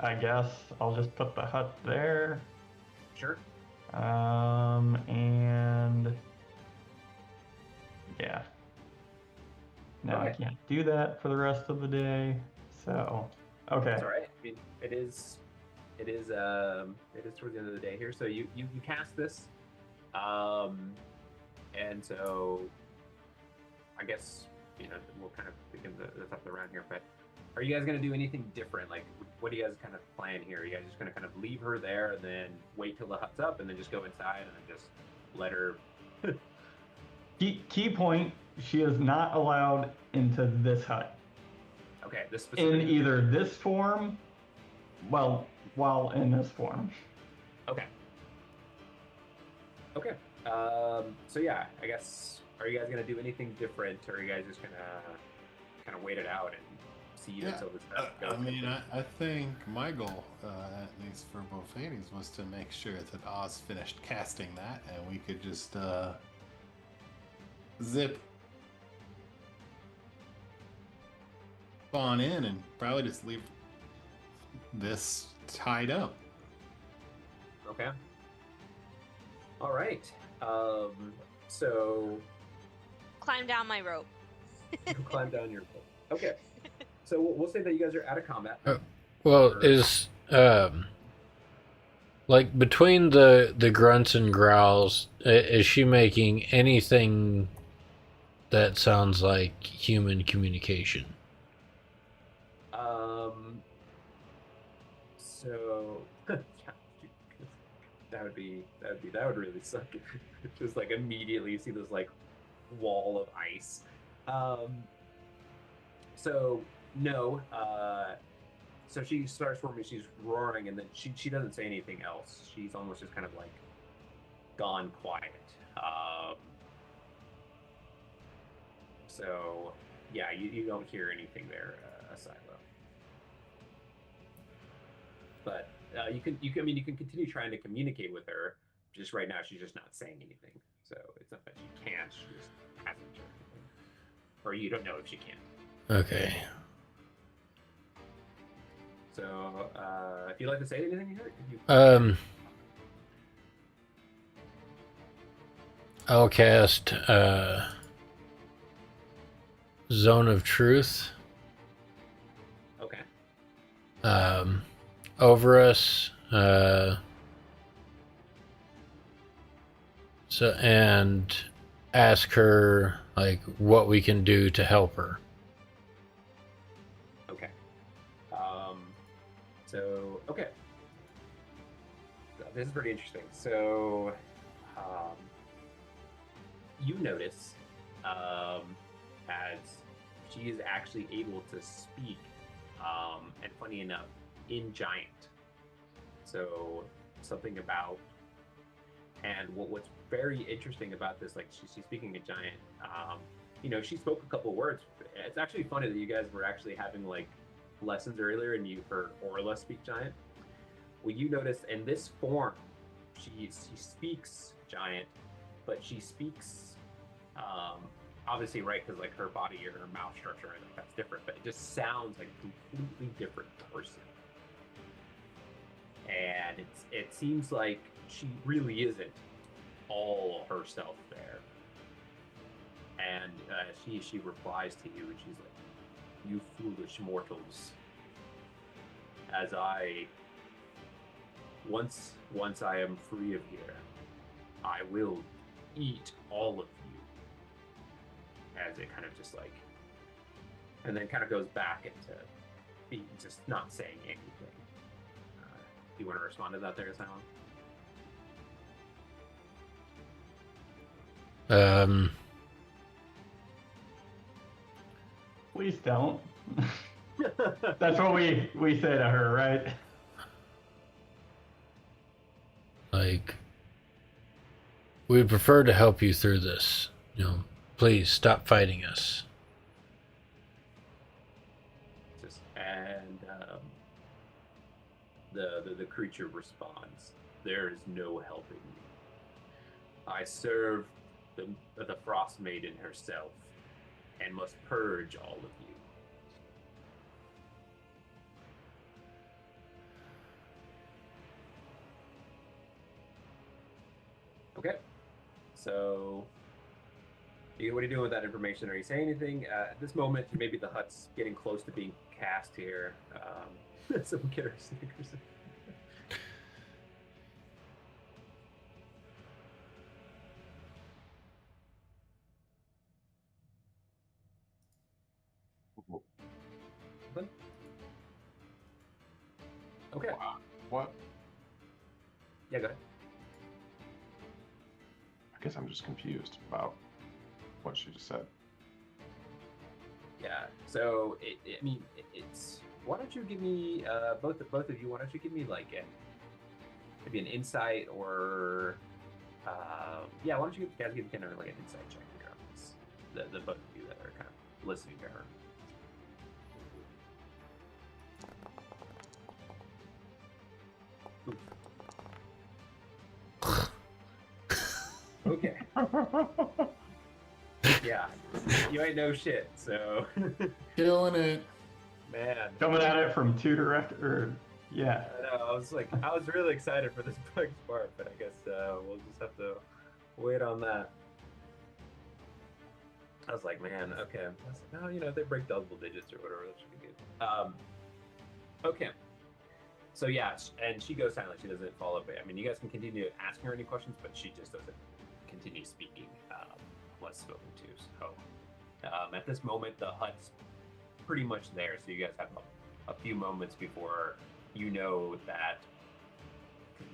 I guess I'll just put the hut there. sure. And yeah. Now I Okay. can't do that for the rest of the day. So okay. That's all right. I mean, it is towards the end of the day here. So you cast this, and so I guess we'll kind of begin the top of the round here. But are you guys gonna do anything different? Like, what do you guys kind of plan here? Are you guys just gonna kind of leave her there and then wait till the hut's up and then just go inside and then just let her? Key point: she is not allowed into this hut Okay, this in specific. either this form. Well, while in this form. Okay. Okay. So yeah, I guess, are you guys gonna do anything different, or are you guys just gonna kind of wait it out and see until this goes? I mean, I think my goal, at least for both ladies, was to make sure that Oz finished casting that, and we could just zip on in and probably just leave this tied up. Okay. All right. So Climb down my rope. you climb down your boat. Okay. So we'll say that you guys are out of combat. Well, is like between the grunts and growls, is she making anything that sounds like human communication? So yeah, that would really suck. Just like immediately you see this like wall of ice. So no. So she starts forming. She's roaring, and then she doesn't say anything else. She's almost just kind of like gone quiet. So yeah, you don't hear anything there, Asilo. But you can I mean you can continue trying to communicate with her. Just right now, she's just not saying anything. So it's not that she can't. She just hasn't or anything. Or you don't know if she can. Okay. So if you'd like to say anything here, I'll cast Zone of Truth okay. over us. So and ask her like what we can do to help her. Okay. So okay. This is pretty interesting. So you notice as she is actually able to speak, and funny enough, in Giant. So something about, and what's very interesting about this, like she's speaking in Giant. She spoke a couple words. It's actually funny that you guys were actually having like lessons earlier, and you heard Orla speak Giant. Well, you notice in this form, she speaks Giant, but she speaks obviously, right, because like her body or her mouth structure, I think that's different, but it just sounds like a completely different person. And it seems like she really isn't all herself there. And she replies to you, and she's like, "You foolish mortals. As once I am free of here, I will eat all of you." As it kind of just like, and then kind of goes back into being just not saying anything. Do you want to respond to that there, Asylum? Please don't. That's what we say to her, right? Like, we'd prefer to help you through this. Please stop fighting us. And the creature responds, "There is no helping me. I serve the Frostmaiden herself, and must purge all of you." Okay, so what are you doing with that information? Are you saying anything at this moment? Maybe the hut's getting close to being cast here. Someone get her sneakers. Okay. What? Yeah, go ahead. I guess I'm just confused about what she just said. Yeah. So it's. Why don't you give me both of you? Why don't you give me like maybe an insight or yeah? Why don't you guys give kind of like an insight check here on this? The both of you that are kind of listening to her. Okay. Yeah. You ain't no shit, so Killing it. man. Coming at it from two director. Yeah. I know. I was really excited for this next part, but I guess we'll just have to wait on that. I was like, man, okay. I was like, oh, if they break double digits or whatever, that should be good. Okay. So yeah, and she goes silent. She doesn't follow up. I mean, you guys can continue asking her any questions, but she just doesn't continue speaking unless spoken to. So at this moment, the hut's pretty much there. So you guys have a few moments before you know that.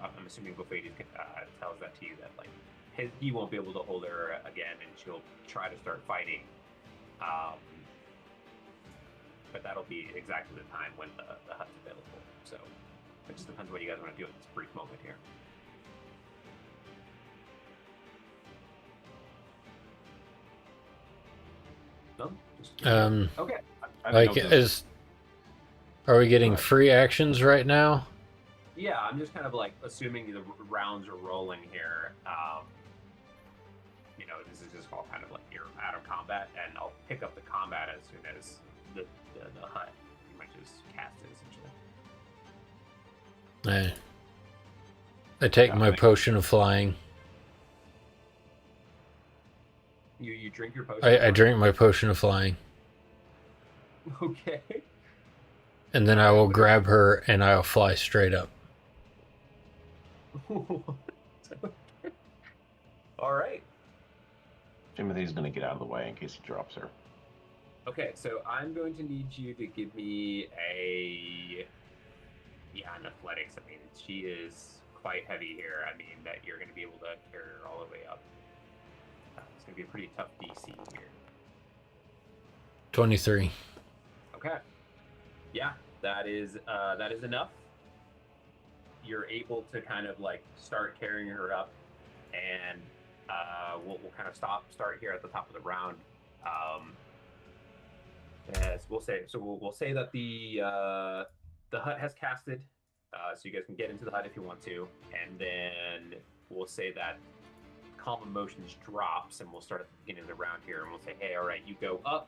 I'm assuming Buffet tells that to you that like he won't be able to hold her again, and she'll try to start fighting. But that'll be exactly the time when the hut's available. So it just depends what you guys want to do in this brief moment here. No? Okay. Like, are we getting free actions right now? Yeah, I'm just kind of like assuming the rounds are rolling here. This is just all kind of like you're out of combat, and I'll pick up the combat as soon as the hut pretty much is casted, essentially. I take my potion of flying. You drink your potion? I drink my potion of flying. Okay. And then I will grab her and I'll fly straight up. All right. Timothy's going to get out of the way in case he drops her. Okay, so I'm going to need you to give me an athletics. I mean, she is quite heavy here. I mean, that you're going to be able to carry her all the way up. It's going to be a pretty tough DC here. 23. Okay. Yeah, that is enough. You're able to kind of like start carrying her up, and we'll kind of start here at the top of the round. As we'll say, we'll say that the hut has casted, so you guys can get into the hut if you want to, and then we'll say that calm emotions drops, and we'll start at the beginning of the round here, and we'll say, hey, all right, you go up,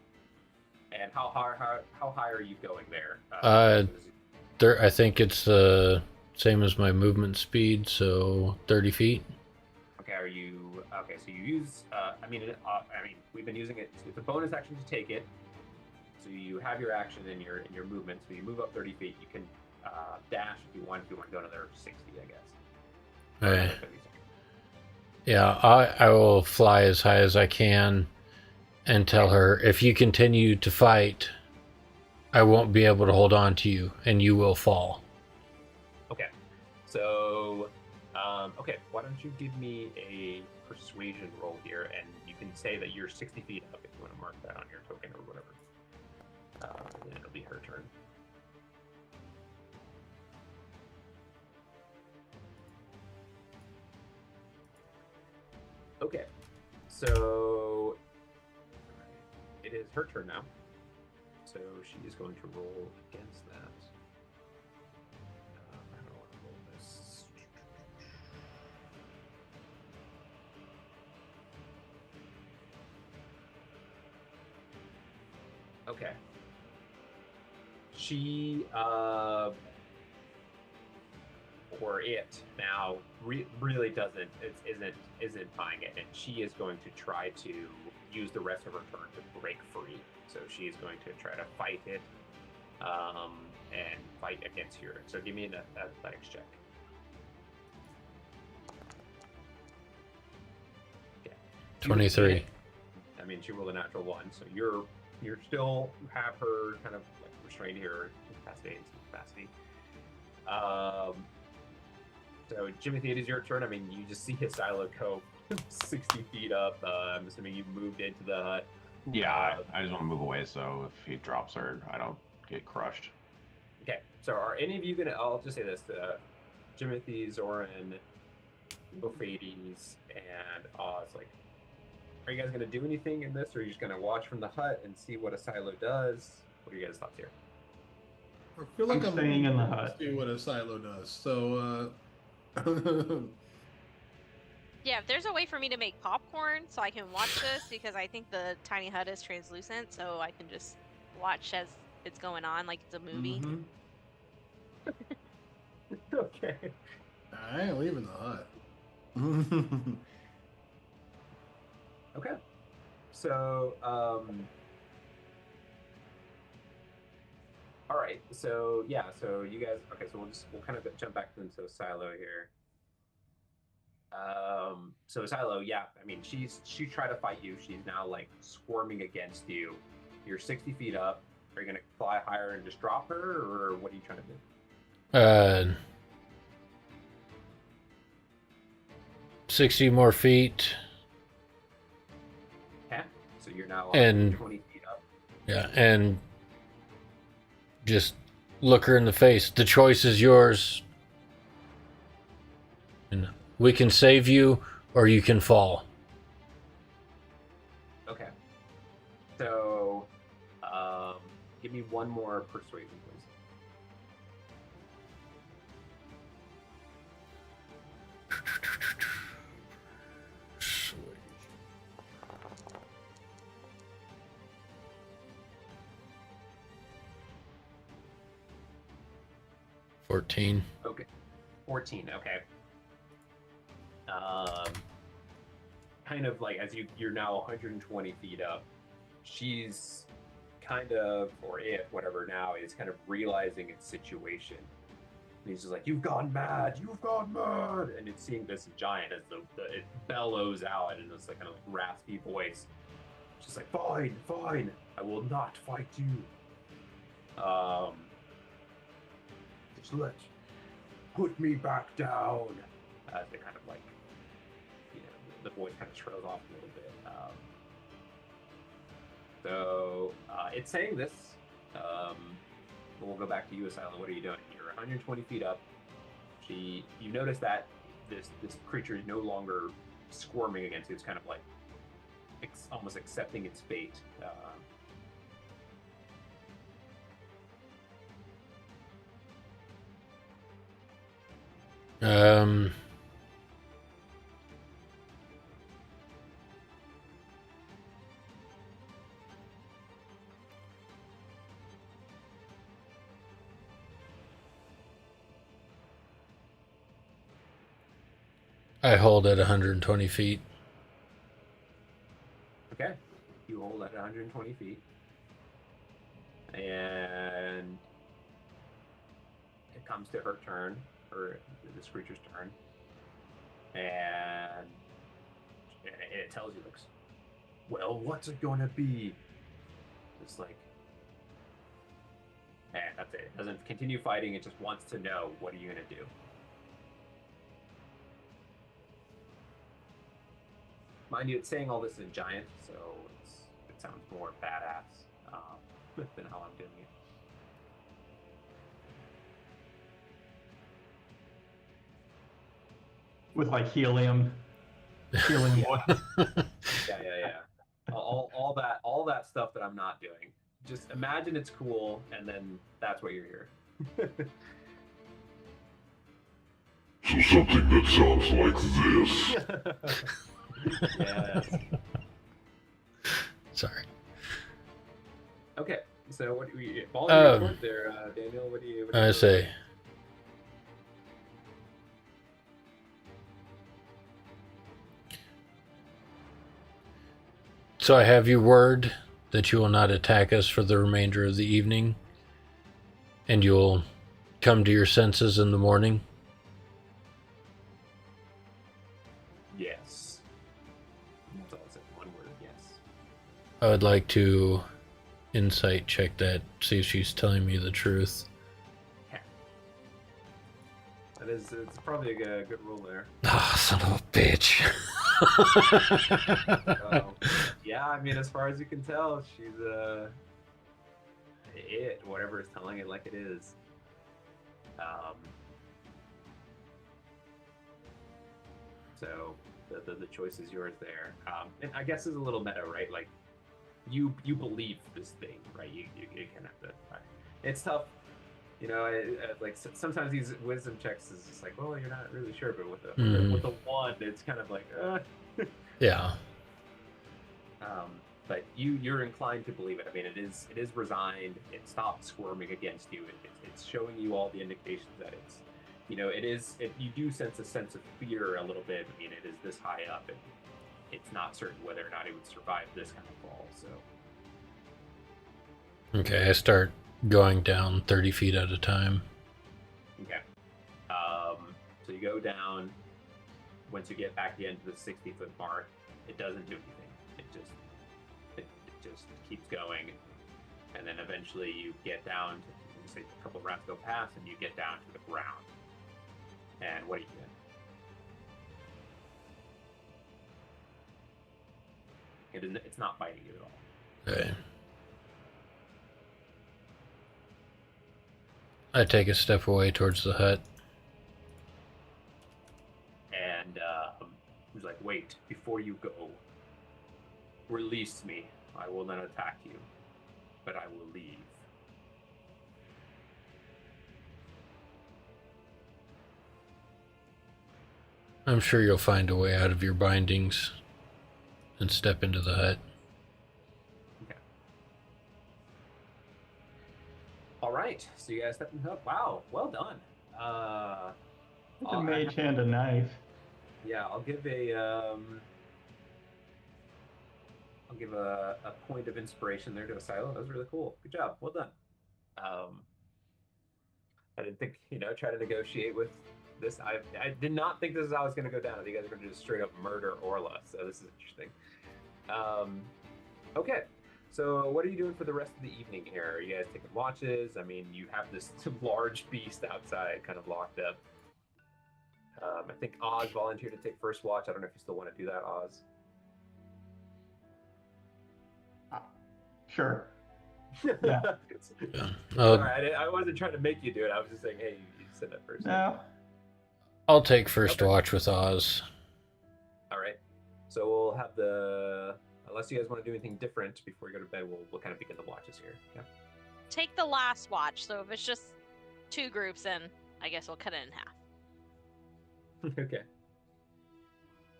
and how high are you going there? I think it's the same as my movement speed, so 30 feet. Okay, so you use. We've been using it. It's a bonus action to take it. So you have your action in your movement. So you move up 30 feet. You can dash if you want. If you want to go another 60, I guess. Right. Yeah, I will fly as high as I can and tell her, if you continue to fight, I won't be able to hold on to you, and you will fall. Okay. So, why don't you give me a persuasion roll here, and you can say that you're 60 feet up if you want to mark that on your token or whatever. Then it'll be her turn. Okay. So, it is her turn now. So she is going to roll against that. I don't want to roll this. Okay. She or it now really isn't buying it, and she is going to try to use the rest of her turn to break free. So she is going to try to fight it, and fight against her. So give me an athletics check. Yeah. 23. I mean, she rolled a natural 1, so you're still have her kind of like restrained here, capacity. So, Jimothy, it is your turn. I mean, you just see his silo go 60 feet up. I'm assuming you moved into the hut. Yeah, I just want to move away so if he drops her, I don't get crushed. Okay, so are any of you gonna? I'll just say this: Jimothy, Zoran, Bophades, and Oz. Like, are you guys gonna do anything in this, or are you just gonna watch from the hut and see what a silo does? What are you guys' thoughts here? I feel like I'm staying in the hut. See what a silo does. So, Yeah, if there's a way for me to make popcorn so I can watch this, because I think the tiny hut is translucent, so I can just watch as it's going on like it's a movie. Okay. I ain't leaving the hut. Okay. So, all right. So yeah. So you guys. Okay. So we'll kind of jump back into Silo here. So Silo, yeah. I mean, she tried to fight you. She's now like squirming against you. You're 60 feet up. Are you gonna fly higher and just drop her, or what are you trying to do? 60 more feet. Okay. So you're now And 20 feet up. yeah, and just look her in the face. The choice is yours. And we can save you, or you can fall. Okay. So, give me one more persuasion, please. Sweet. $14. Okay. 14. Okay. Kind of like as you're now 120 feet up, she's kind of, or it, whatever now, is kind of realizing its situation. And he's just like, "You've gone mad! You've gone mad!" And it's seeing this giant as it bellows out in this like kind of raspy voice. She's like, "Fine, fine, I will not fight you. Just put me back down." As they kind of like, you know, the voice kind of trails off a little bit. So it's saying this. We'll go back to you, Asylum. What are you doing? You're 120 feet up. You notice that this creature is no longer squirming against you. It's kind of like almost accepting its fate. I hold at 120 feet. Okay. You hold at 120 feet. And it comes to her turn, or this creature's turn. And it tells you, like, "Well, what's it gonna be?" It's like, and that's it. It doesn't continue fighting, it just wants to know, what are you gonna do? Mind you, it's saying all this in giant, so it sounds more badass than how I'm doing it. With like helium voice. Yeah. All that stuff that I'm not doing. Just imagine it's cool, and then that's what you're here. So something that sounds like this. Yes. Sorry. Okay, so what do we volunteer report there, Daniel? What do you I say. So I have your word that you will not attack us for the remainder of the evening, and you'll come to your senses in the morning. Yes. That's all I said. One word. Yes. I would like to insight check that, see if she's telling me the truth. Okay. It's probably a good rule there. Ah, son of a bitch. Yeah, I mean, as far as you can tell, she's whatever is telling it like it is. So the choice is yours there. And I guess it's a little meta, right? Like you believe this thing, right? You can have to. It's tough, you know. Like sometimes these wisdom checks is just like, well, you're not really sure, but with a one, it's kind of like, Yeah. But you're inclined to believe it. I mean, it is resigned. It stopped squirming against you. It's showing you all the indications that it's, you know, you do sense a sense of fear a little bit. I mean, it is this high up, and it's not certain whether or not it would survive this kind of fall. So. Okay, I start going down 30 feet at a time. Okay. So you go down. Once you get back again to the 60-foot mark, it doesn't do anything. It just keeps going, and then eventually you get down to, say, a couple of rounds go past, and you get down to the ground. And what do you do? It's not biting you at all. Okay. I take a step away towards the hut. And he's like, wait, before you go, release me. I will not attack you, but I will leave. I'm sure you'll find a way out of your bindings and step into the hut. Okay. All right. So you guys step in the hut. Wow. Well done. It's a mage hand a knife. Yeah, I'll give a point of inspiration there to Asilo. That was really cool. Good job. Well done. I didn't think, try to negotiate with this. I did not think this is how I was going to go down. I think you guys are going to just straight up murder Orla. So this is interesting. Okay. So what are you doing for the rest of the evening here? Are you guys taking watches? I mean, you have this large beast outside kind of locked up. I think Oz volunteered to take first watch. I don't know if you still want to do that, Oz. Sure. Yeah. Sorry, I wasn't trying to make you do it. I was just saying, hey, you said that first. No. I'll take first watch with Oz. All right. So we'll have unless you guys want to do anything different before we go to bed, we'll kind of begin the watches here. Yeah. Take the last watch. So if it's just 2 groups, then I guess we'll cut it in half. Okay.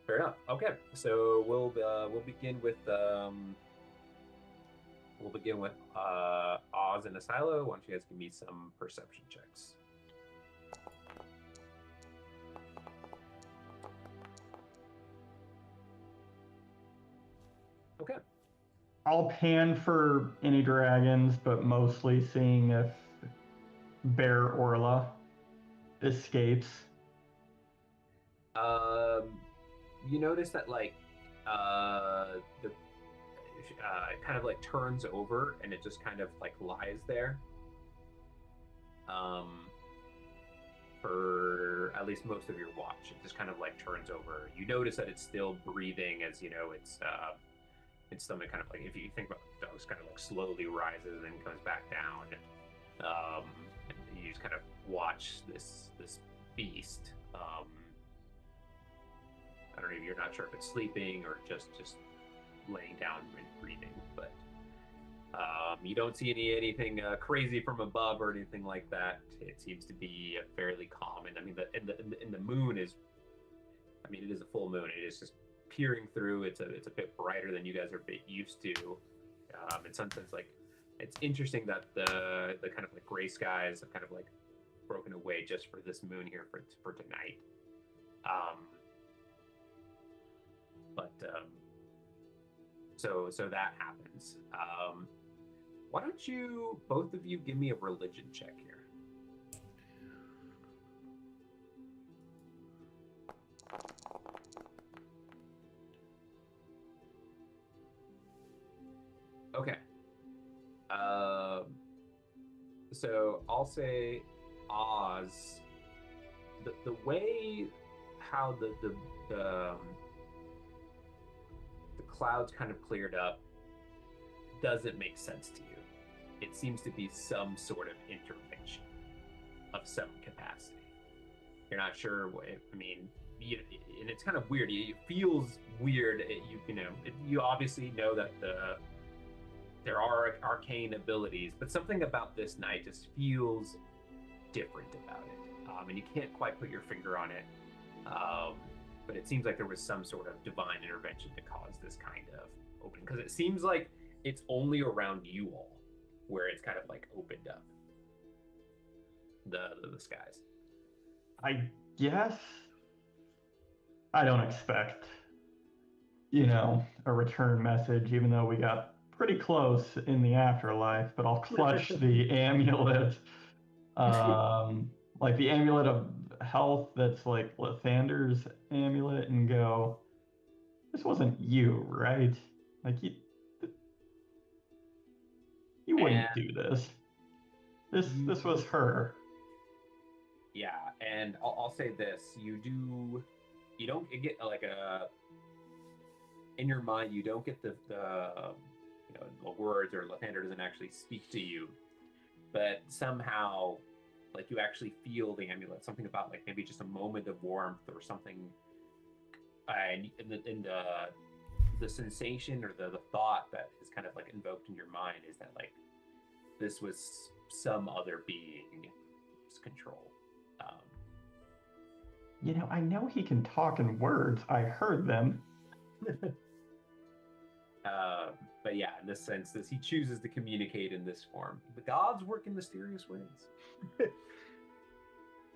Fair enough. Okay. So we'll begin with Oz and Asilo. Why don't you guys give me some perception checks? Okay. I'll pan for any dragons, but mostly seeing if Bear Orla escapes. You notice that it kind of like turns over and it just kind of like lies there. For at least most of your watch, it just kind of like turns over. You notice that it's still breathing, as its stomach kind of like, if you think about the dogs, kind of like slowly rises and comes back down. And you just kind of watch this beast. I don't know, you're not sure if it's sleeping or just laying down and breathing, but you don't see anything crazy from above or anything like that. It seems to be fairly calm, and I mean, the moon is, it is a full moon. It is just peering through. It's a bit brighter than you guys are a bit used to. In some sense, like, it's interesting that the kind of like gray skies have kind of like broken away just for this moon here for tonight. So that happens. Why don't you, both of you, give me a religion check here? Okay. So I'll say, Oz, the way how the clouds kind of cleared up doesn't make sense to you. It seems to be some sort of intervention of some capacity. You're not sure what, I mean, and it's kind of weird. It feels weird. You obviously know that there are arcane abilities, but something about this night just feels different about it. And you can't quite put your finger on it. But it seems like there was some sort of divine intervention to cause this kind of opening, because it seems like it's only around you all where it's kind of like opened up the skies. I guess I don't expect, a return message, even though we got pretty close in the afterlife, but I'll clutch the amulet, like the amulet of health that's like Lathander's amulet, and go, this wasn't you, right? Like, you wouldn't do this. This was her. Yeah, and I'll say this: you don't get like in your mind, you don't get the words, or Lathander doesn't actually speak to you, but somehow, like, you actually feel the amulet. Something about, like, maybe just a moment of warmth or something, and the sensation or the thought that is kind of like invoked in your mind is that, like, this was some other being's control. I know he can talk in words. I heard them. But yeah, in this sense, he chooses to communicate in this form. The gods work in mysterious ways.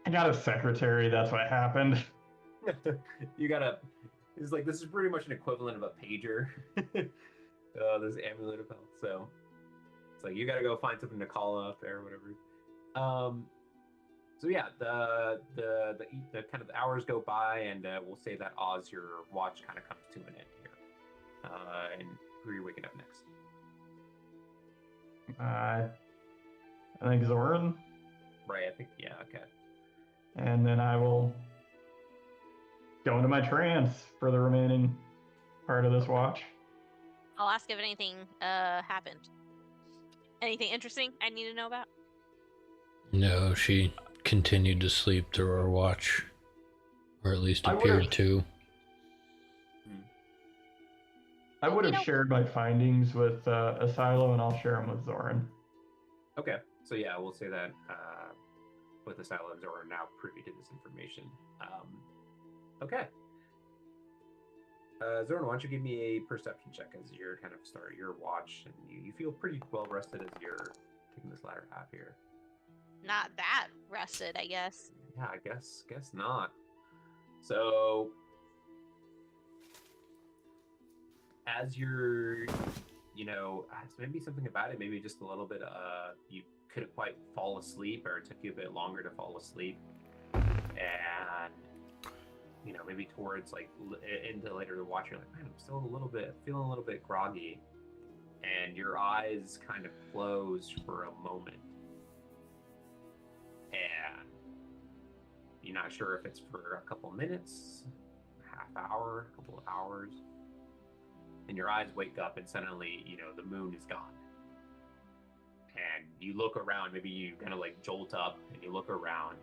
I got a secretary. That's what happened. It's like, this is pretty much an equivalent of a pager. This amulet of health. So it's like, you gotta go find something to call up there or whatever. So yeah, the kind of hours go by, and we'll say that Oz, your watch kind of comes to an end here. And who are you waking up next? I think Zoran. Right, I think, yeah, okay. And then I will go into my trance for the remaining part of this watch. I'll ask if anything happened. Anything interesting I need to know about? No, she continued to sleep through our watch, or at least I appeared to. I would have shared my findings with Asilo, and I'll share them with Zoran. Okay, so yeah, we'll say that both Asilo and Zoran are now privy to this information. Okay. Zoran, why don't you give me a perception check as you're kind of starting your watch, and you feel pretty well rested as you're taking this latter half here. Not that rested, I guess. Yeah, I guess not. So as you're, maybe something about it, maybe just a little bit, you couldn't quite fall asleep, or it took you a bit longer to fall asleep, and maybe towards like into later to watch, you're like, man, I'm still feeling a little bit groggy, and your eyes kind of close for a moment, and you're not sure if it's for a couple minutes, half hour, a couple of hours, and your eyes wake up, and suddenly, the moon is gone, and you look around. Maybe you kind of like jolt up, and you look around,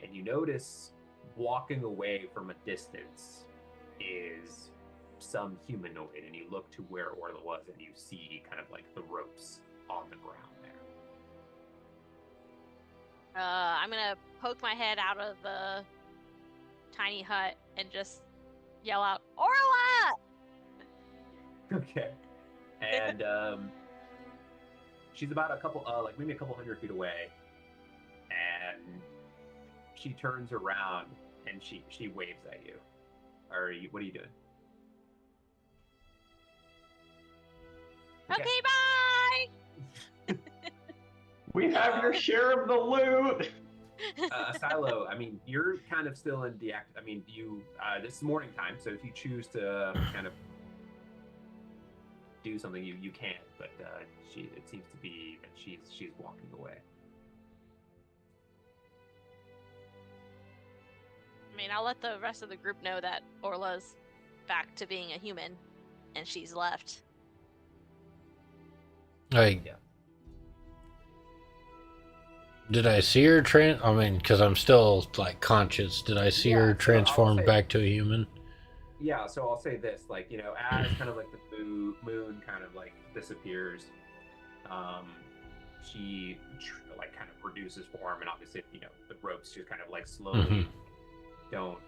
and you notice walking away from a distance is some humanoid, and you look to where Orla was, and you see kind of like the ropes on the ground there. I'm gonna poke my head out of the tiny hut and just yell out, Orla! Okay. And she's about maybe a couple hundred feet away, and she turns around and she waves at you. What are you doing? Okay, bye! We have your share of the loot. Silo, you're kind of still in this is morning time, so if you choose to kind of do something, you can, but it seems to be that she's walking away. mean, I'll let the rest of the group know that Orla's back to being a human, and she's left. Like, Yeah. did I see her I mean, because I'm still like conscious. Did I see Yeah, her so I'll transform say- back to a human? Yeah, so I'll say this, like, you know, as kind of like the moon kind of like disappears, she like kind of reduces form, and obviously, you know, the ropes just kind of like slowly don't,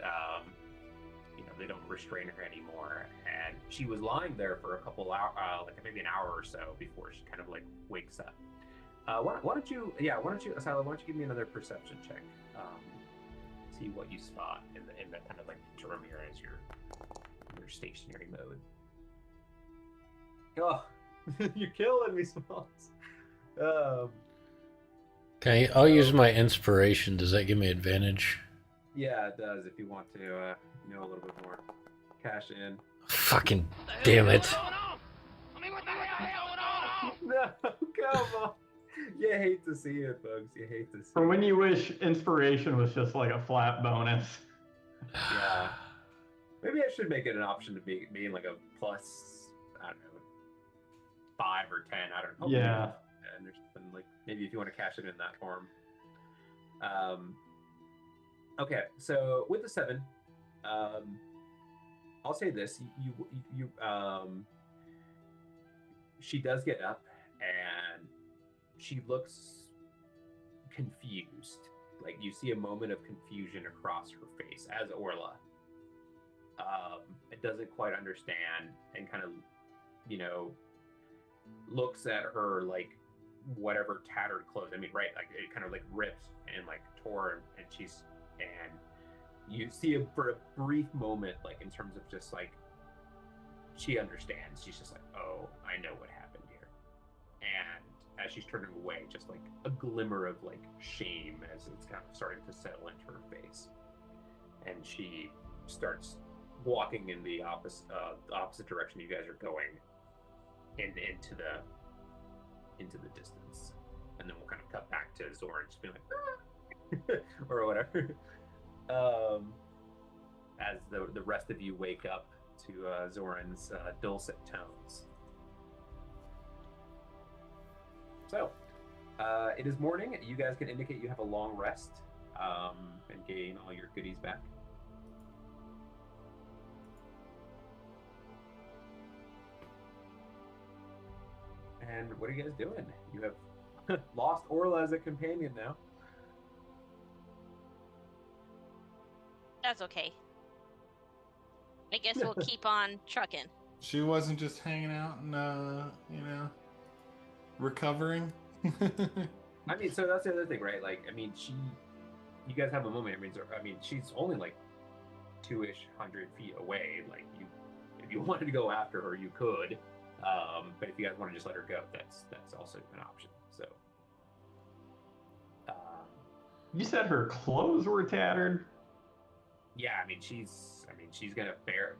you know, they don't restrain her anymore. And she was lying there for a couple hours, like maybe an hour or so before she kind of like wakes up. Why don't you, Asila, why don't you give me another perception check? See what you spot in the kind of like interim here as your stationary mode. Oh, you're killing me, Smalls. Okay, I'll use my inspiration. Does that give me advantage? Yeah, it does. If you want to know a little bit more, cash in. Fucking damn it! No, come on. You hate to see it, folks. You hate to see For when it. you wish inspiration was just like a flat bonus. Yeah. Maybe I should make it an option to be being like a plus, I don't know, 5 or 10. I don't know. Yeah. And there's something like maybe if you want to cash it in that form. Okay, so with the 7, I'll say this: she does get up and she looks confused. Like you see a moment of confusion across her face as Orla. It doesn't quite understand and kind of, you know, looks at her like whatever tattered clothes. I mean, right, like it kind of like ripped and like tore, and you see for a brief moment, like in terms of just like she understands. She's just like, oh, I know what happened here. And as she's turning away, just like a glimmer of like shame as it's kind of starting to settle into her face, and she starts walking in the opposite direction you guys are going, into the distance. And then we'll kind of cut back to Zoran just being like, ah! or whatever. As the rest of you wake up to Zoran's dulcet tones. So, it is morning. You guys can indicate you have a long rest and gain all your goodies back. And what are you guys doing? You have lost Orla as a companion now. That's okay. I guess we'll keep on trucking. She wasn't just hanging out and, you know, recovering. I mean, so that's the other thing, right? Like, I mean, you guys have a moment. I mean, she's only like 200 feet away. Like, if you wanted to go after her, you could. But if you guys want to just let her go, that's also an option. So, You said her clothes were tattered. yeah, I mean, she's gonna bear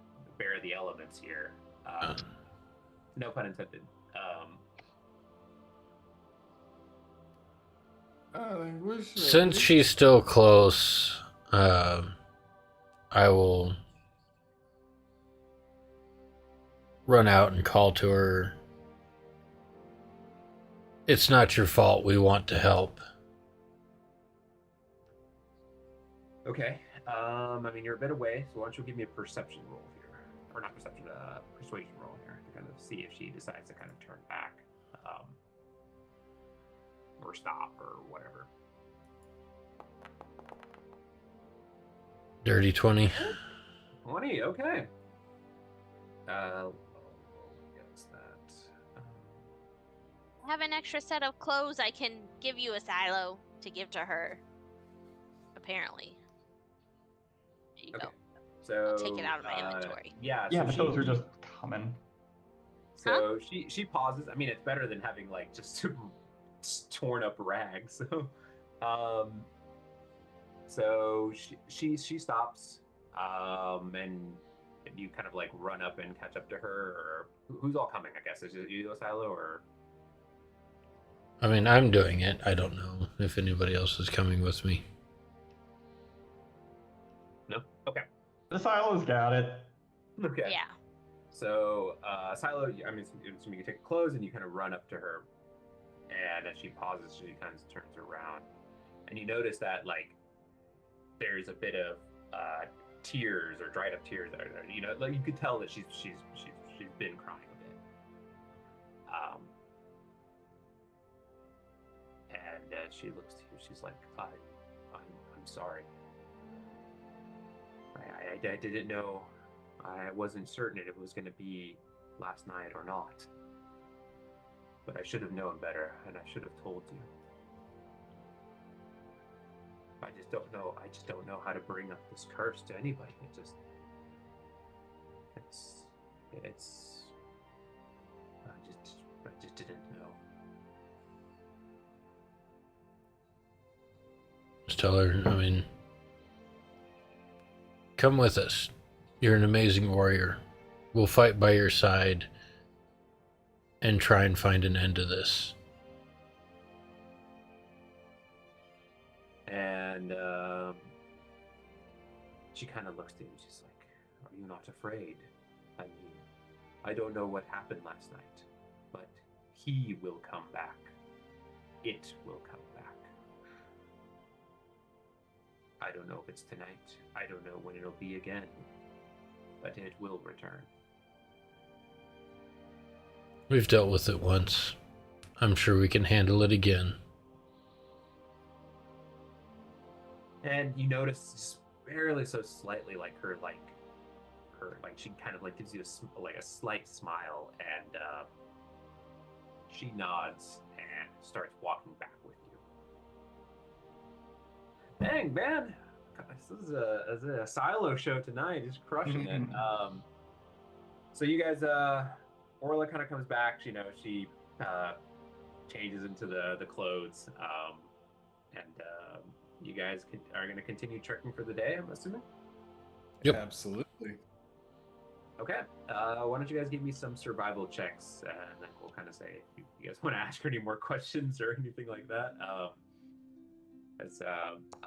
the elements here. No pun intended. Since she's still close, I will run out and call to her. It's not your fault. We want to help. Okay. I mean, you're a bit away, so why don't you give me a perception roll here, or not perception, persuasion roll here to kind of see if she decides to kind of turn back, or stop or whatever. Dirty 20. 20. Okay. What's that? I have an extra set of clothes I can give you, a silo, to give to her. Apparently. There you Okay. go. So I'll take it out of my inventory. Yeah. Yeah, so but those are just common. So she pauses. I mean, it's better than having like just torn up rags. So she stops, and you kind of like run up and catch up to her, or who's all coming? I guess is it you, Silo, or? I mean, I'm doing it. I don't know if anybody else is coming with me. No. Okay. The silo's got it. Okay. Yeah. So, Silo, I'm assuming you take a close and you kind of run up to her, and as she pauses, she kind of turns around, and you notice that like there's a bit of tears or dried up tears that are there. You know, like you could tell that she's been crying a bit. And she looks to you. She's like, I'm sorry. I didn't know. I wasn't certain if it was going to be last night or not. But I should have known better, and I should have told you. I just don't know. I just don't know how to bring up this curse to anybody. I just didn't know. Just tell her, I mean, come with us. You're an amazing warrior. We'll fight by your side and try and find an end to this. And she kind of looks to him. She's like, "Are you not afraid? I mean, I don't know what happened last night, but he will come back. It will come back. I don't know if it's tonight. I don't know when it'll be again, but it will return." We've dealt with it once. I'm sure we can handle it again. And you notice just barely so slightly, like her she kind of like gives you a slight smile, and she nods and starts walking back with you. Dang, man, this is a silo show tonight. Just crushing it. So you guys, Orla kind of comes back. You know, she changes into the clothes, and you guys are going to continue trekking for the day, I'm assuming. Yep. Absolutely. Okay. Why don't you guys give me some survival checks, and then we'll kind of say if you guys want to ask her any more questions or anything like that.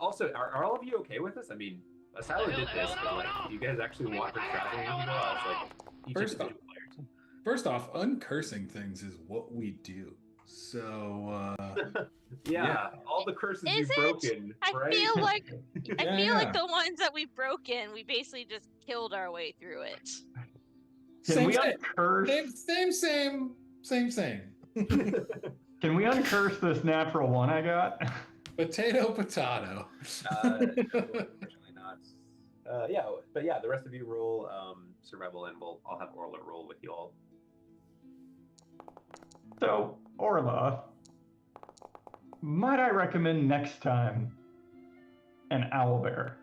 Also, are all of you okay with this? I mean, Asilo did this, but like, do you guys actually want her traveling with you? I was like, each individual players. First off, uncursing things is what we do. So, yeah, all the curses Is you've it? broken, I right? feel like Yeah. the ones that we've broken, we basically just killed our way through it. Can we same. uncurse? Same. Can we uncurse this natural one I got? Potato. No, unfortunately not. But the rest of you roll survival, and I'll have Orla roll with you all. So, Orla, might I recommend next time an owlbear?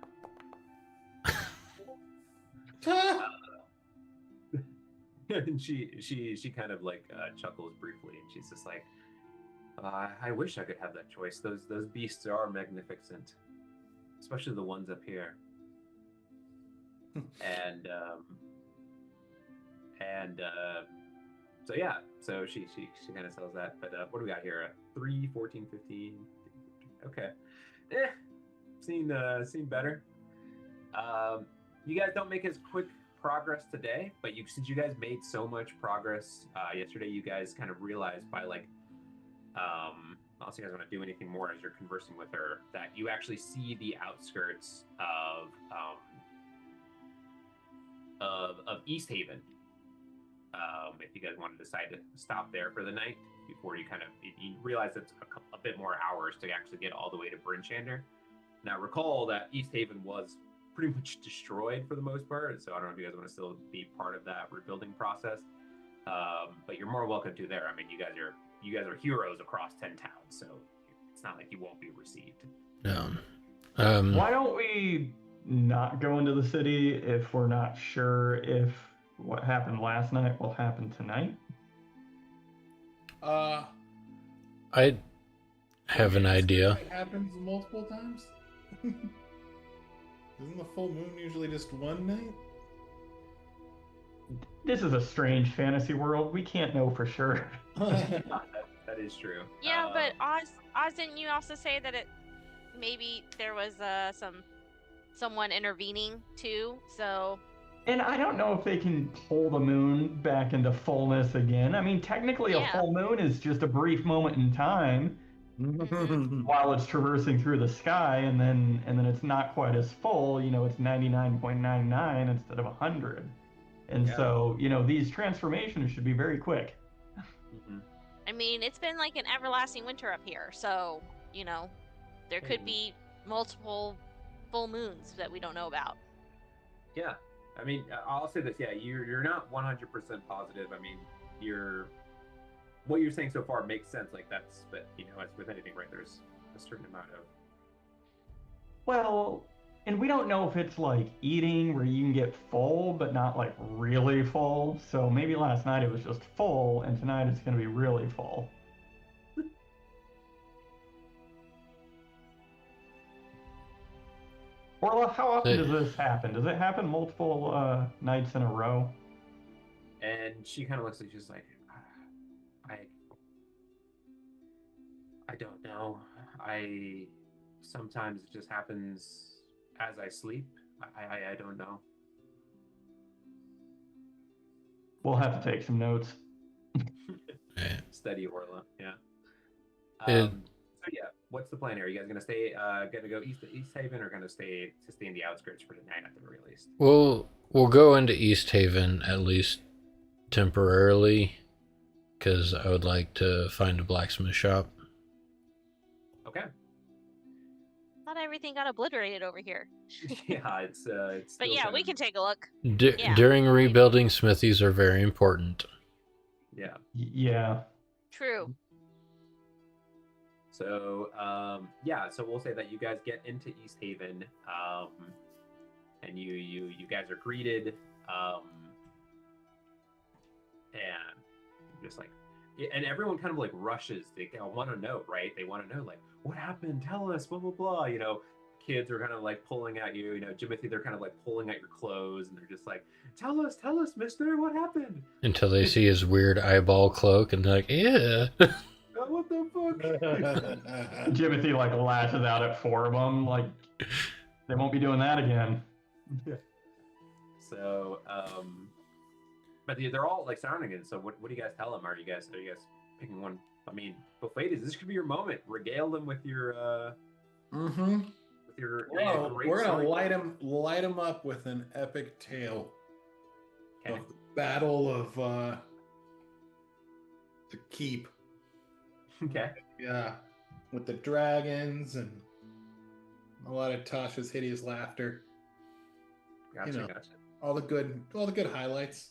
And she kind of like chuckles briefly, and she's just like, I wish I could have that choice. Those beasts are magnificent, especially the ones up here. and so she kind of sells that. But what do we got here? 3, 14, 15. Okay, seen better. You guys don't make as quick progress today, but since you guys made so much progress yesterday, you guys kind of realized by like unless you guys want to do anything more as you're conversing with her, that you actually see the outskirts of East Haven. If you guys want to decide to stop there for the night before you you realize it's a bit more hours to actually get all the way to Brinchander. Now recall that East Haven was pretty much destroyed for the most part, so I don't know if you guys want to still be part of that rebuilding process. But you're more welcome to there. I mean, you guys are heroes across 10 towns, so it's not like you won't be received. No. Why don't we not go into the city if we're not sure if what happened last night will happen tonight? I have an idea. It happens multiple times. Isn't the full moon usually just one night? This is a strange fantasy world. We can't know for sure. That is true. Yeah, but Oz, didn't you also say that maybe there was some someone intervening too. So And I don't know if they can pull the moon back into fullness again. I mean, technically, a Yeah. full moon is just a brief moment in time while it's traversing through the sky, and then it's not quite as full. It's 99.99 instead of 100. And Yeah. so, these transformations should be very quick. Mhm. I mean, it's been like an everlasting winter up here, so there could Hey. be multiple full moons that we don't know about. Yeah, I mean, I'll say this. Yeah, you're not 100% positive. I mean, what you're saying so far makes sense. Like but as with anything, right? There's a certain amount of Well, and we don't know if it's like eating where you can get full, but not like really full. So maybe last night it was just full, and tonight it's going to be really full. Orla, how often does this happen? Does it happen multiple nights in a row? And she kind of looks like she's like, I, I don't know. Sometimes it just happens as I sleep. I don't know. We'll have to take some notes. Steady Orla, yeah. It- So yeah, what's the plan here? Are you guys gonna go East Haven, or gonna stay in the outskirts for tonight at the very least? We'll go into East Haven at least temporarily, because I would like to find a blacksmith shop. Okay. Thought everything got obliterated over here. Yeah, it's But still yeah, kind we of- can take a look. Yeah. During rebuilding, smithies are very important. Yeah. Yeah. True. So so we'll say that you guys get into East Haven, and you guys are greeted, and just like, and everyone kind of like rushes. They want to know, right? They want to know, like, what happened? Tell us, blah blah blah. Kids are kind of like pulling at you. Jimothy, they're kind of like pulling at your clothes, and they're just like, tell us, Mister, what happened? Until they see his weird eyeball cloak and they're like, yeah. Oh, what the fuck? Jimothy like lashes out at four of them. Like, they won't be doing that again. So, but they're all like surrounding it. So, what do you guys tell them? Are you guys picking one? I mean, Buffetis, this could be your moment. Regale them with your with your. Well, great we're gonna story. light him up with an epic tale Okay. of the Battle of the Keep. Okay. Yeah, with the dragons and a lot of Tasha's hideous laughter. Gotcha. know. Gotcha. All the good highlights.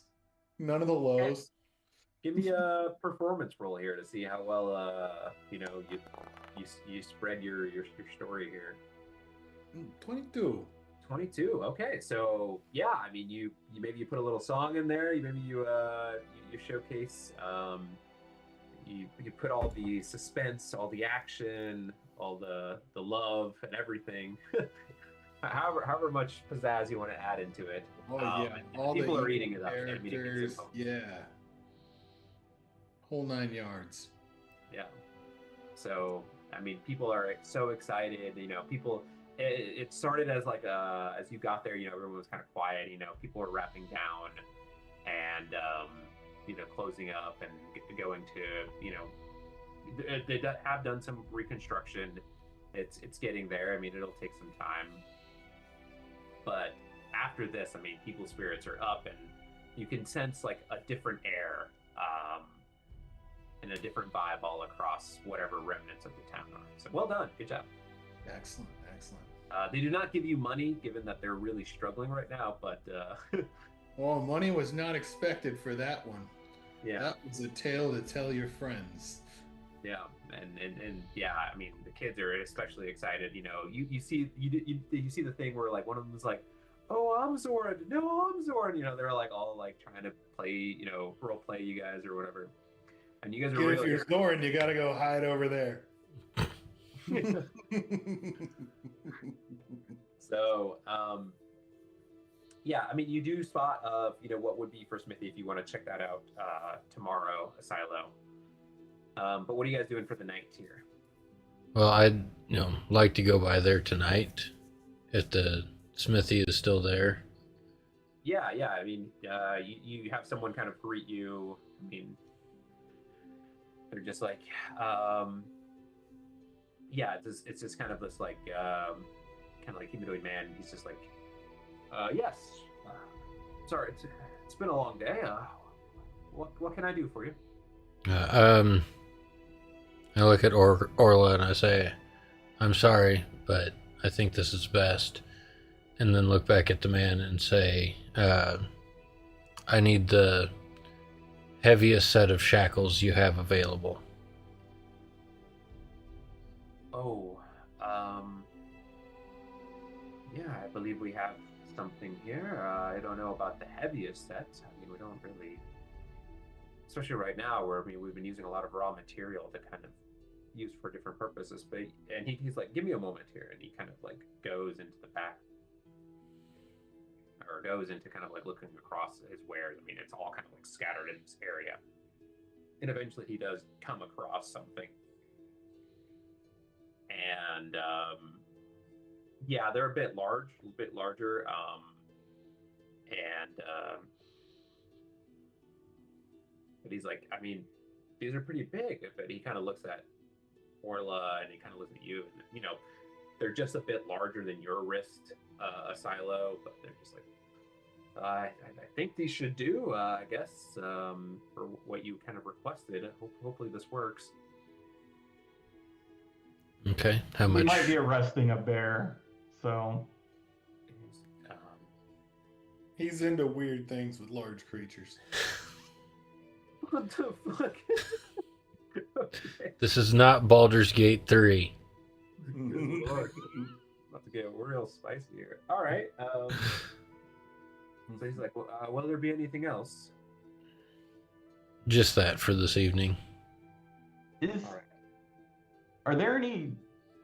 None of the lows. Give me a performance roll here to see how well you spread your story here. 22. 22. Okay, so yeah, I mean, you put a little song in there. You showcase. You put all the suspense, all the action, all the love and everything. however much pizzazz you want to add into it. Oh yeah, and all people the are eating it up. I mean, it gets characters. it home. Yeah, whole 9 yards. Yeah. So I mean, people are so excited. People. It started as like as you got there, everyone was kind of quiet. People were wrapping down, and closing up and going to they have done some reconstruction. It's getting there. I mean, it'll take some time, but after this, I mean, people's spirits are up, and you can sense like a different air and a different vibe all across whatever remnants of the town are. So well done, good job. Excellent. They do not give you money, given that they're really struggling right now. But Well, money was not expected for that one. yeah, That was a tale to tell your friends. yeah, and yeah, I mean, the kids are especially excited. You see the thing where like one of them is like, "Oh, I'm Zoran. No, I'm Zoran." They're like all like trying to play, role play you guys or whatever. And you guys are If really you're Zoran, you gotta go hide over there. So, yeah, I mean, you do spot of what would be for Smithy if you want to check that out tomorrow, a silo. But what are you guys doing for the night here? Well, I'd like to go by there tonight at the Smithy is still there. Yeah. I mean, you have someone kind of greet you. I mean, they're just like, yeah, it's just kind of this like, kind of like humanoid man. He's just like, yes. Sorry, it's been a long day. What can I do for you? I look at Orla and I say, I'm sorry, but I think this is best. And then look back at the man and say, I need the heaviest set of shackles you have available. Oh, yeah, I believe we have something here. I don't know about the heaviest set. I mean, we don't really, especially right now, where I mean, we've been using a lot of raw material to kind of use for different purposes. But and he's like, give me a moment here, and he kind of like goes into the back, or goes into kind of like looking across his wares. I mean, it's all kind of like scattered in this area, and eventually he does come across something, and yeah, they're a bit larger, and but he's like, I mean, these are pretty big. But he kind of looks at Orla and he kind of looks at you, and you know, they're just a bit larger than your wrist, silo, but they're just like, I think these should do, I guess, for what you kind of requested. Hopefully this works. Okay, how We much? might be arresting a bear, so Um, He's into weird things with large creatures. what the fuck? Okay. This is not Baldur's Gate 3. Good Lord. About to get real spicy here. All right. So he's like, well, will there be anything else? Just that for this evening. All right. are there any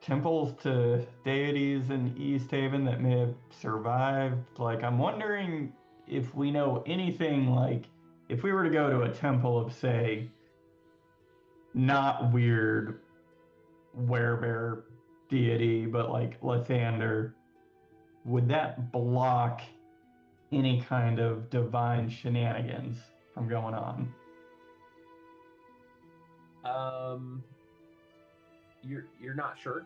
temples to deities in East Haven that may have survived? Like, I'm wondering if we know anything, like, if we were to go to a temple of, say, not weird werebear deity, but like Lathander, would that block any kind of divine shenanigans from going on? You're not sure.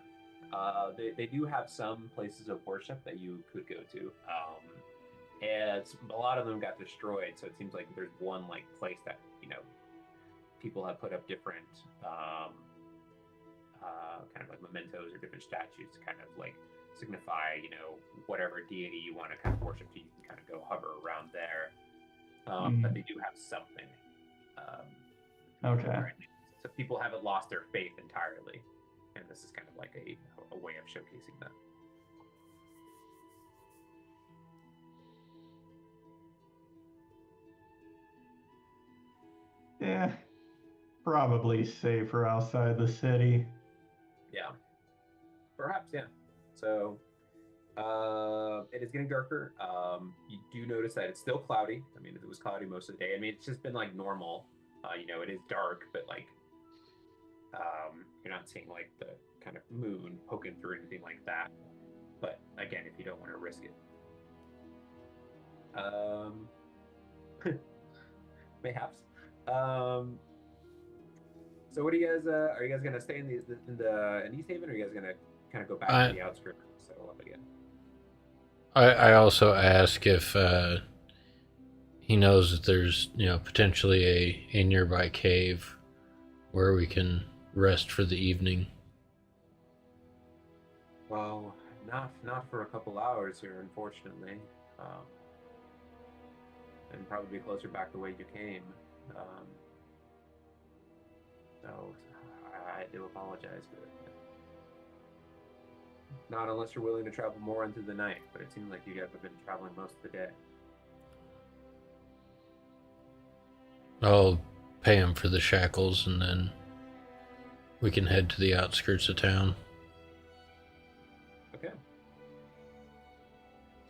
They do have some places of worship that you could go to. And a lot of them got destroyed, so it seems like there's one like place that, you know, people have put up different kind of like mementos or different statues to kind of like signify, you know, whatever deity you want to kind of worship. You can kind of go hover around there. But they do have something. Okay. So people haven't lost their faith entirely, and this is kind of like a way of showcasing that. Yeah, probably safer outside the city. Yeah, perhaps. Yeah. So it is getting darker. You do notice that it's still cloudy. I mean, it was cloudy most of the day. I mean, it's just been like normal. You know, it is dark, but like you're not seeing like the kind of moon poking through or anything like that. But again, if you don't want to risk it, mayhaps. So what do you guys? Are you guys gonna stay in East Haven, or are you guys gonna kind of go back to the outskirts and settle up again? I also ask if he knows that there's, you know, potentially a nearby cave where we can rest for the evening. Well, not for a couple hours here, unfortunately. And probably be closer back the way you came. So I do apologize, but not unless you're willing to travel more into the night. But it seems like you guys have been traveling most of the day. I'll pay him for the shackles and then we can head to the outskirts of town. Okay. So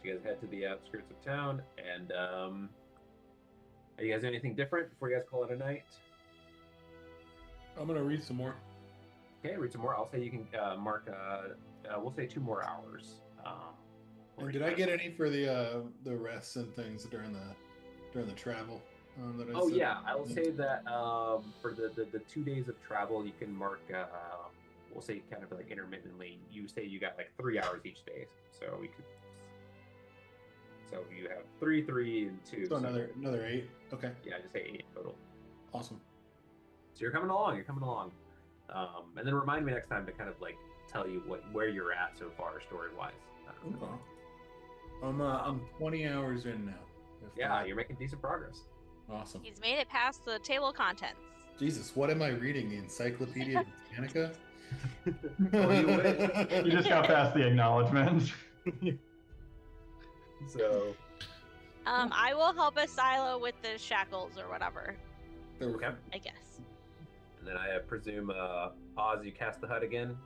you guys head to the outskirts of town, and are you guys doing anything different before you guys call it a night? I'm gonna read some more. Okay, read some more. I'll say you can mark. We'll say 2 more hours. And did I get any for the rests and things during the travel that I Oh said? yeah, I will say that for the 2 days of travel, you can mark. We'll say kind of like intermittently. You say you got like 3 hours each day, so we could. So you have 3, 3, and 2. So another 8. Okay. Yeah, just say 8 total. Awesome. So you're coming along. You're coming along. And then remind me next time to kind of like tell you where you're at so far story wise. Okay. I'm 20 hours in now. Yeah, you're making decent progress. Awesome. He's made it past the table of contents. Jesus, what am I reading? The Encyclopedia Britannica? Oh, you wish. You just got past the acknowledgement. So I will help Asilo with the shackles or whatever, okay. I guess. And then I presume Oz, you cast the hut again.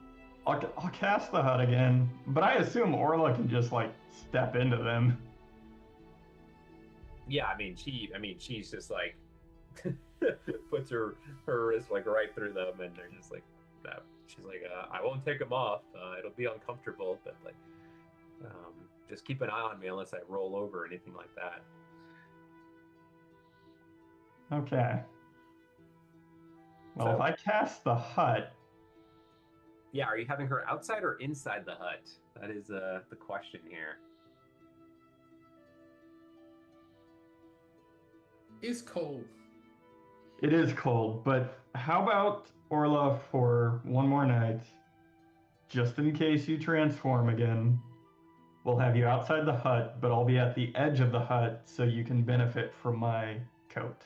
I'll cast the hut again, but I assume Orla can just like step into them. Yeah, she's just like puts her wrist like right through them, and they're just like that. She's like, I won't take them off. It'll be uncomfortable, but like, just keep an eye on me unless I roll over or anything like that. Okay. Well, So- if I cast the hut, Yeah, are you having her outside or inside the hut? That is the question here. It's cold. it is cold, but how about Orla for one more night? Just in case you transform again, we'll have you outside the hut, but I'll be at the edge of the hut so you can benefit from my coat.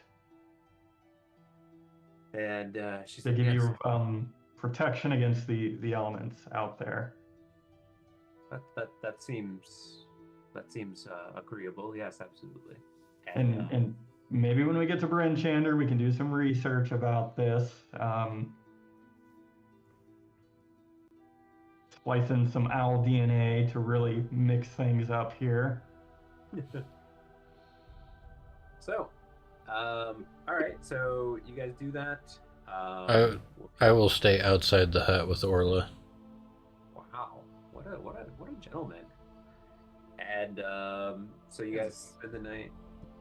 And she To said, give yes. you protection against the elements out there. That seems agreeable. Yes, absolutely. And maybe when we get to Bryn Chander, we can do some research about this. Splice in some owl DNA to really mix things up here. So, all right. So you guys do that. I will stay outside the hut with Orla. Wow, what a gentleman. And so you guys spend the night.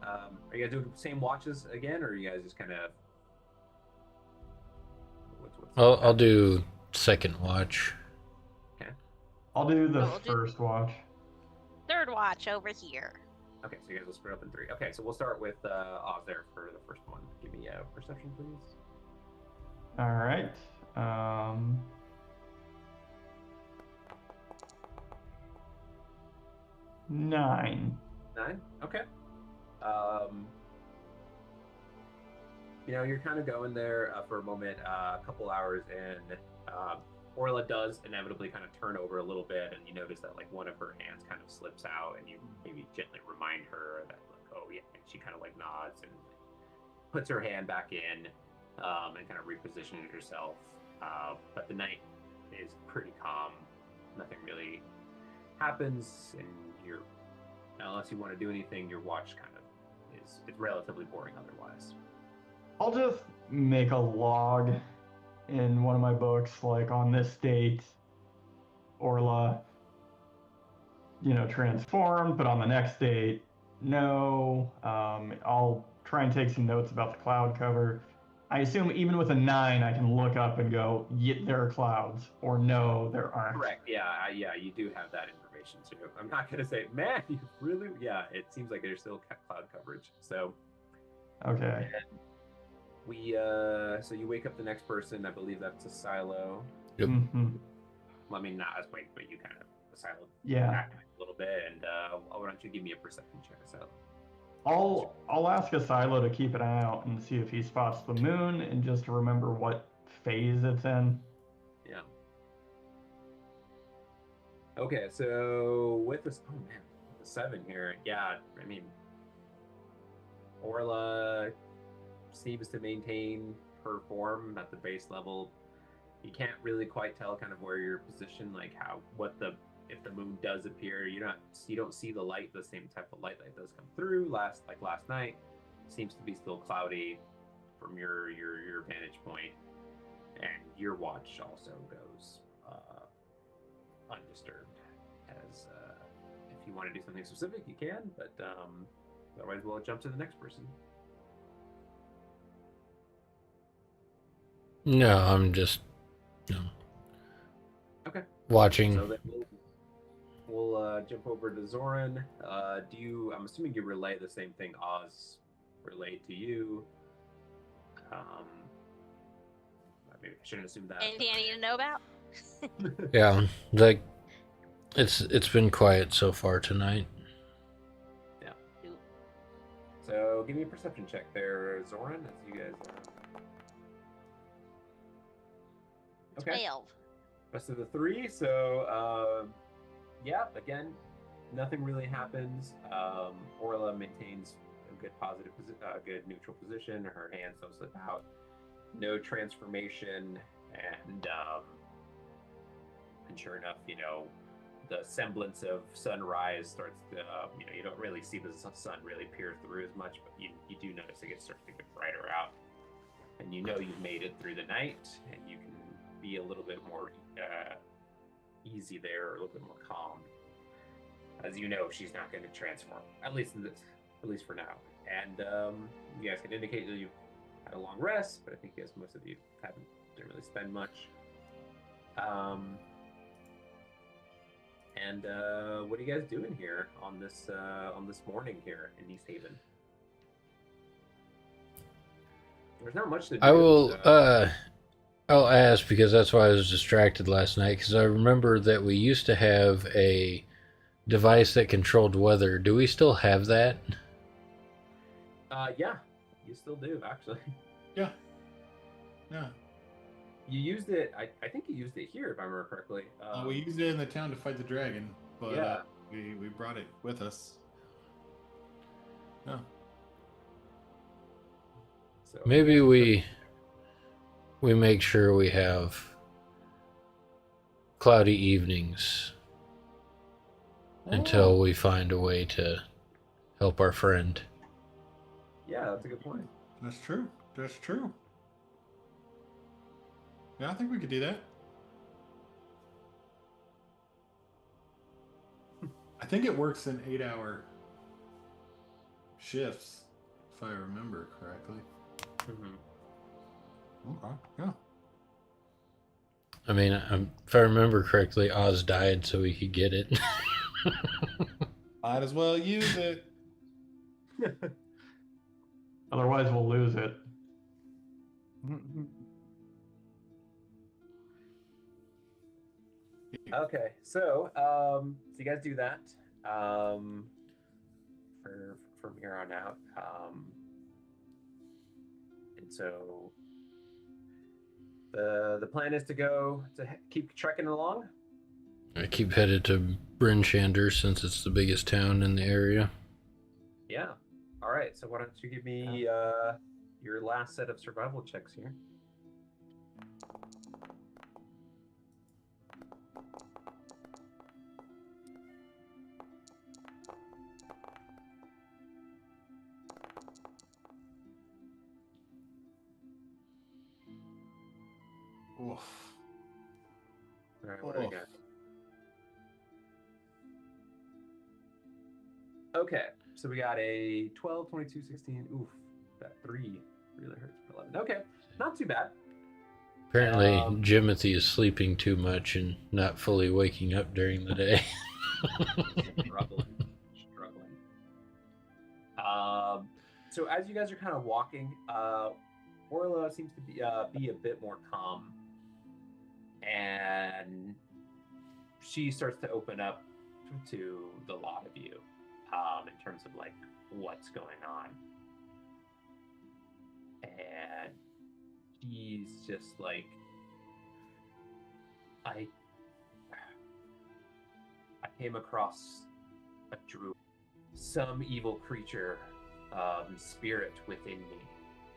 Are you guys doing the same watches again, or are you guys just kind of? I'll do second watch. Okay. I'll do the I'll do- first watch. Third watch over here. Okay, so you guys will split up in 3. Okay, so we'll start with Oz there for the first one. Give me a perception, please. All right. 9. 9. Okay. You're kind of going there for a moment, a couple hours in. Orla does inevitably kind of turn over a little bit, and you notice that like one of her hands kind of slips out, and you maybe gently remind her that like, oh yeah, and she kind of like nods and puts her hand back in, and kind of repositions herself. But the night is pretty calm. Nothing really happens, and unless you want to do anything, your watch kind of is relatively boring otherwise. I'll just make a log in one of my books, like on this date, Orla, transformed, but on the next date, no. I'll try and take some notes about the cloud cover. I assume even with a 9, I can look up and go, yeah, there are clouds, or no, there aren't. Correct. Yeah, you do have that information too. I'm not gonna say, man, you really. Yeah, it seems like there's still cloud coverage. So Okay. So you wake up the next person. I believe that's a Silo. Yep. Mhm. Well, I mean, not as wake, but you kind of Silo. Yeah. Back a little bit, and why don't you give me a perception check, Silo? I'll ask Asilo to keep an eye out and see if he spots the moon, and just to remember what phase it's in. Yeah. Okay, so with this, oh man, the 7 here, yeah, I mean, Orla seems to maintain her form at the base level. You can't really quite tell kind of where you're positioned, like if the moon does appear, you don't see the light, the same type of light that does come through. Last night seems to be still cloudy from your vantage point, and your watch also goes undisturbed, as if you want to do something specific, you can, but otherwise we'll jump to the next person. No, I'm just Okay. watching. So then we'll jump over to Zoran. I'm assuming you relay the same thing Oz relayed to you. Maybe I shouldn't assume that. Anything I need to know about? Yeah, like it's been quiet so far tonight. So give me a perception check there, Zoran, as you guys. Okay. 12. Rest of the 3. So yeah, again, nothing really happens. Orla maintains a good positive, good neutral position. Her hands don't slip out. No transformation, and sure enough, the semblance of sunrise starts to, you don't really see the sun really peer through as much, but you do notice it starts to get brighter out, and you've made it through the night, and you can be a little bit more easy there, or a little bit more calm, as she's not going to transform, at least for now. And you guys can indicate that you've had a long rest, but I think most of you didn't really spend much. And what are you guys doing here on this morning here in East Haven? There's not much to do. I will. I'll ask, because that's why I was distracted last night. Because I remember that we used to have a device that controlled weather. Do we still have that? Yeah, you still do, actually. Yeah. Yeah. You used it. I think you used it here, if I remember correctly. We used it in the town to fight the dragon, but yeah. We brought it with us. Yeah. So Maybe we make sure we have cloudy evenings until we find a way to help our friend. Yeah, that's a good point. That's true. That's true. Yeah, I think we could do that. I think it works in 8-hour shifts, if I remember correctly. Mm-hmm. Okay, yeah. I mean, if I remember correctly, Oz died so we could get it. Might as well use it. Otherwise, we'll lose it. Okay, so you guys do that from here on out, and so the plan is to keep trekking along. I keep headed to Bryn Shander since it's the biggest town in the area. Yeah. All right. So why don't you give me your last set of survival checks here? Oof. All right. What do we Oof. got? Okay, so we got a 12, 22, 16. Oof, that 3 really hurts for 11. Okay, not too bad. Apparently, Jimothy is sleeping too much and not fully waking up during the day. Struggling. So as you guys are kind of walking, Orla seems to be a bit more calm, and she starts to open up to the lot of you. In terms of like what's going on, and she's just like, I came across a druid, some evil creature, spirit within me,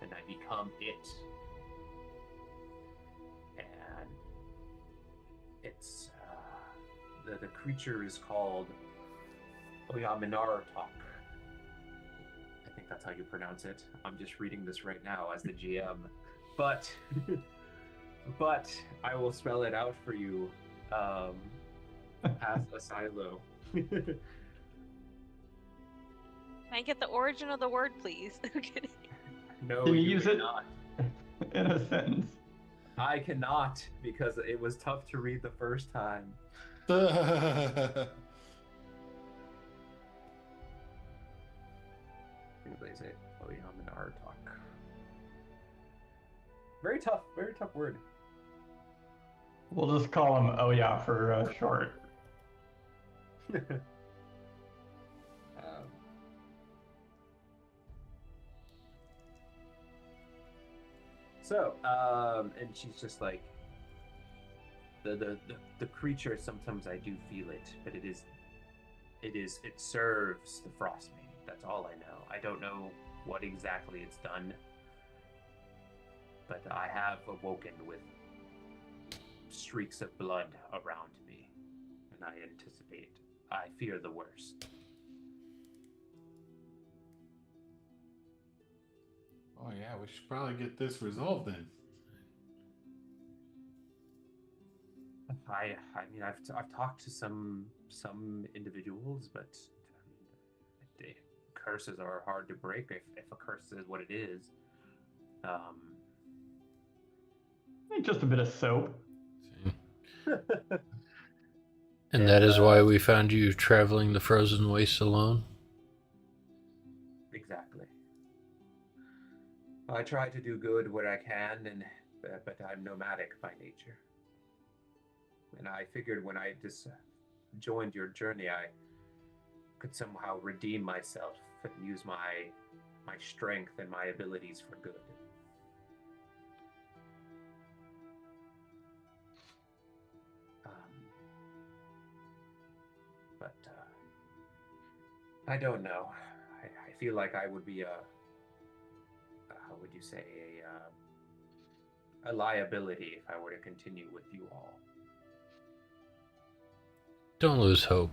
and I become it, and it's the creature is called Oyaminar talk. I think that's how you pronounce it. I'm just reading this right now as the GM, but I will spell it out for you as a silo. I get the origin of the word, please? I'm kidding. No, Can you you use it? cannot. In a sentence. I cannot because it was tough to read the first time. They say, "Oh yeah, I'm in art talk." Very tough word. We'll just call him Oh Yeah for short. Um, and she's just like, the creature. Sometimes I do feel it, but it serves the Frostmaiden. That's all I know. I don't know what exactly it's done, but I have awoken with streaks of blood around me, and I fear the worst. Oh yeah, we should probably get this resolved then. I mean, I've talked to some individuals, but curses are hard to break if a curse is what it is. Just a bit of soap. And that is why we found you traveling the frozen wastes alone? Exactly. I try to do good where I can, but I'm nomadic by nature. And I figured when I just joined your journey, I could somehow redeem myself and use my strength and my abilities for good. But I don't know. I feel like I would be how would you say, a liability if I were to continue with you all. Don't lose hope.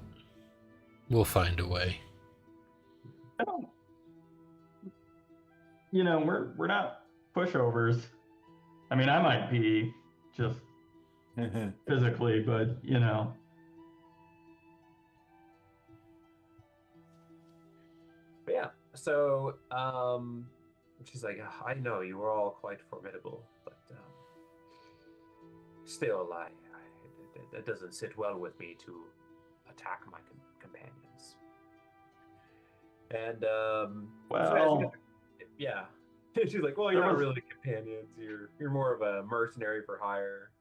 We'll find a way. You know, we're not pushovers. I mean, I might be just physically, but you know. But yeah, so she's like, I know you were all quite formidable, but still, that doesn't sit well with me to attack my companions. And Well, yeah, she's like, well, you're not really companions. You're more of a mercenary for hire.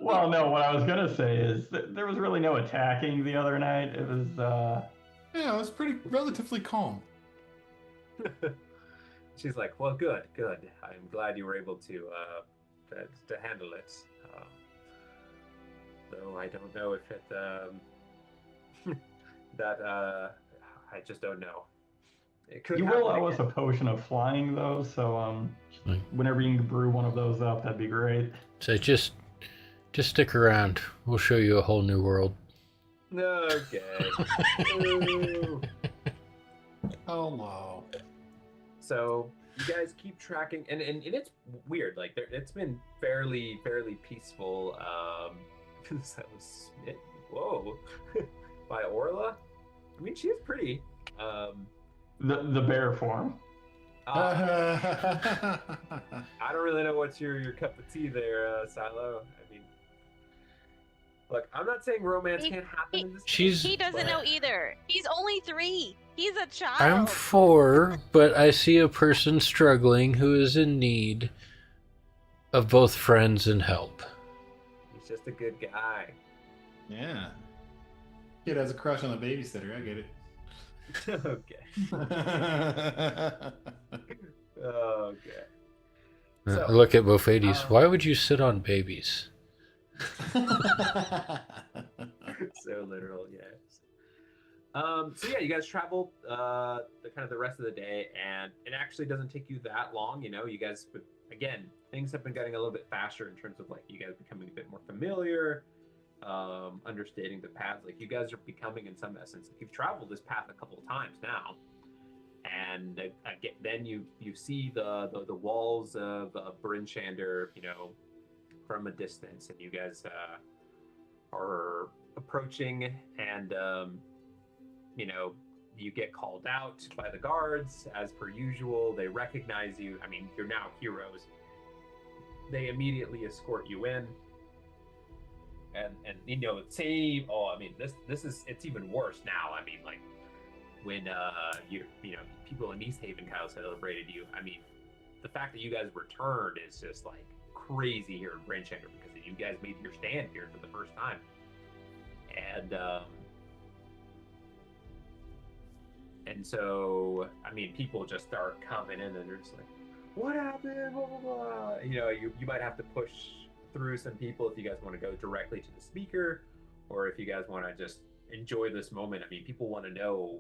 well, no. What I was gonna say is that there was really no attacking the other night. It was Yeah, it was pretty relatively calm. She's like, well, good. I'm glad you were able to handle it. Though I don't know if it I just don't know. It could you will happen owe us a again. potion of flying though, so whenever you can brew one of those up, that'd be great. So just stick around. We'll show you a whole new world. Okay. Ooh. Oh no. So you guys keep tracking, and it's weird. Like it's been fairly peaceful. That was Smith. Whoa, by Orla. I mean, she's pretty. The bear form. I don't really know what's your cup of tea there, Silo. I mean, look, I'm not saying romance can't happen in this. He doesn't know either. He's only 3. He's a child. I'm 4, but I see a person struggling who is in need of both friends and help. He's just a good guy. Yeah. Kid has a crush on the babysitter. I get it. Okay. Okay. So, Look at Bofades. Why would you sit on babies? So literal, yes. So yeah, you guys travel the rest of the day, and it actually doesn't take you that long. You know, you guys, again, things have been getting a little bit faster in terms of like you guys becoming a bit more familiar, understanding the paths. Like you guys are becoming, in some essence, you've traveled this path a couple of times now, and again, then you see the walls of Bryn Shander, you know, from a distance, and you guys are approaching, and you know, you get called out by the guards as per usual. They recognize you. I mean, you're now heroes. They immediately escort you in. And you know, same. Oh, I mean, this is it's even worse now. I mean, like when you know people in East Haven kind of celebrated you. I mean, the fact that you guys returned is just like crazy here in Branchhanger because you guys made your stand here for the first time. And so, I mean, people just start coming in and they're just like, what happened? Blah, blah, blah. You know, you might have to push through some people if you guys want to go directly to the speaker, or if you guys want to just enjoy this moment. I mean, people want to know.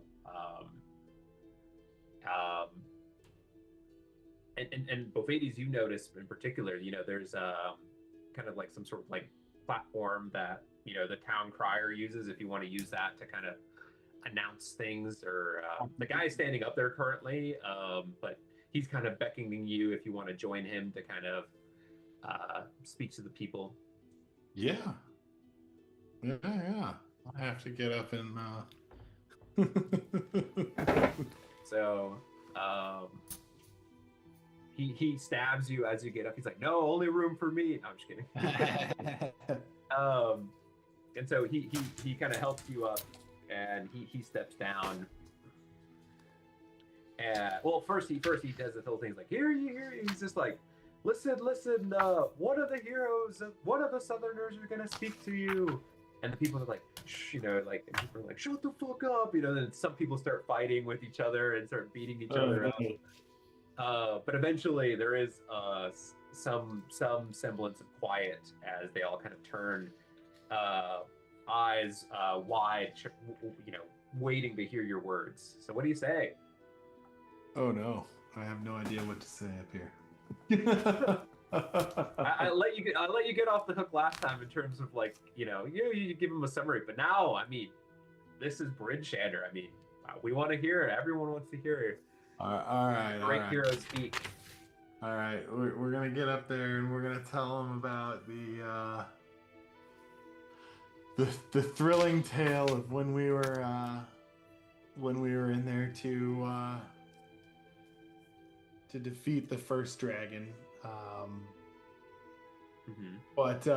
And Bovades, you notice in particular, you know, there's kind of like some sort of like platform that, you know, the town crier uses if you want to use that to kind of announce things, or the guy is standing up there currently, but he's kind of beckoning you if you want to join him to kind of speak to the people. Yeah. I have to get up and So he stabs you as you get up. He's like, no, only room for me. No, I'm just kidding. And so he kind of helps you up, and he steps down. And well, first he does the whole thing. He's like, hear you. He's just like, listen. One of the heroes, one of the Southerners are gonna speak to you. And the people are like, shh, you know, like, and people are like, shut the fuck up, you know. Then some people start fighting with each other and start beating each other up. But eventually, there is some semblance of quiet as they all kind of turn, eyes wide, you know, waiting to hear your words. So, what do you say? Oh no, I have no idea what to say up here. I let you get off the hook last time in terms of like, you know, you give them a summary, but now, I mean, this is Bridgeshander. I mean, we want to hear it. Everyone wants to hear it. All right. Great heroes speak. All right, we're gonna get up there and we're gonna tell them about the thrilling tale of when we were in there to defeat the first dragon. But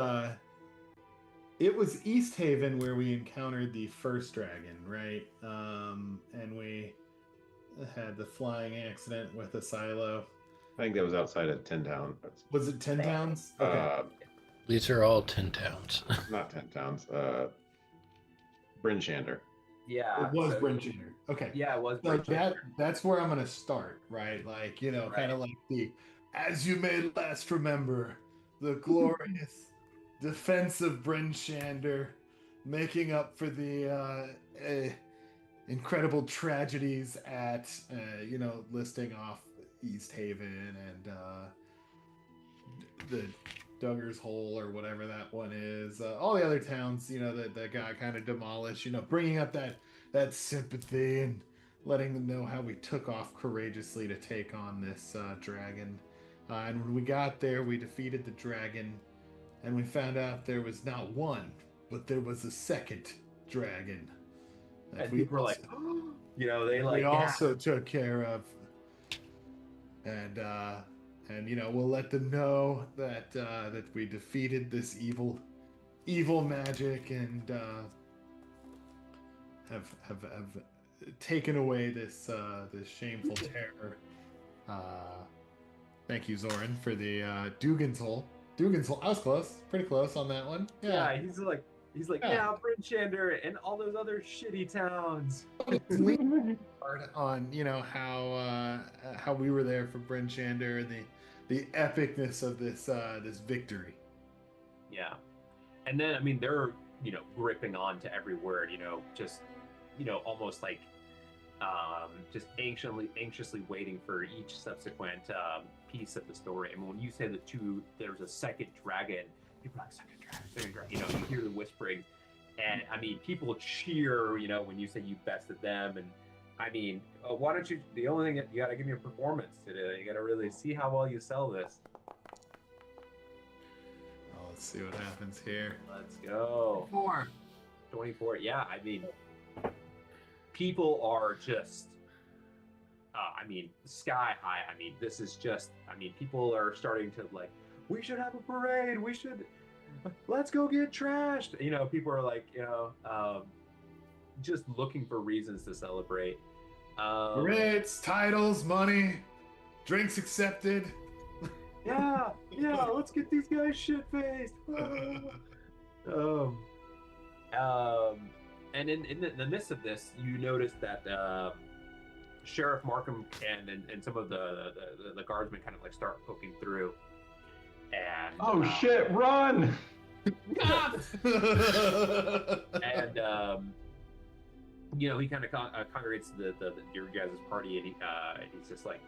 it was East Haven where we encountered the first dragon, right? And we had the flying accident with a silo. I think that was outside of 10 Town. Was it 10 Towns? Okay. These are all 10 towns. Not 10 Towns. Brinchander. Yeah. It was Brinchander. Okay. Yeah, it was So Brinchander. that's where I'm gonna start, right? Like, you know, kind of like as you may last remember, the glorious defense of Brinchander, making up for the incredible tragedies at you know, listing off East Haven and the Duggar's Hole or whatever that one is. All the other towns, you know, that got kind of demolished. You know, bringing up that sympathy and letting them know how we took off courageously to take on this dragon. And when we got there, we defeated the dragon, and we found out there was not one, but there was a second dragon. And people were like, you know, they like. We also took care of, and you know, we'll let them know that that we defeated this evil magic and have taken away this shameful terror. Thank you, Zoran, for the Dugan's Hole. Dugan's Hole. I was close, pretty close on that one. Yeah, he's like, yeah, Brinchander and all those other shitty towns. Hard on, you know, how we were there for Brinchander and the epicness of this victory. Yeah, and then I mean they're, you know, gripping on to every word, you know, just, you know, almost like just anxiously waiting for each subsequent piece of the story. I mean, when you say there's a second dragon, people are like, second dragon, you know, you hear the whispering, and I mean, people cheer, you know, when you say you bested them, and I mean, why don't you? The only thing, you got to give me a performance today. You got to really see how well you sell this. Oh, let's see what happens here. Let's go. 24. Yeah, I mean, people are just, I mean, sky high. I mean, this is just, I mean, people are starting to like, we should have a parade. Let's go get trashed. You know, people are like, just looking for reasons to celebrate. Parades, titles, money, drinks accepted. Yeah, let's get these guys shit-faced. And in the midst of this, you notice that Sheriff Markham and some of the guardsmen kind of like start poking through. And Oh shit! Run! And you know, he kind of congregates your guys' party, and he's just like,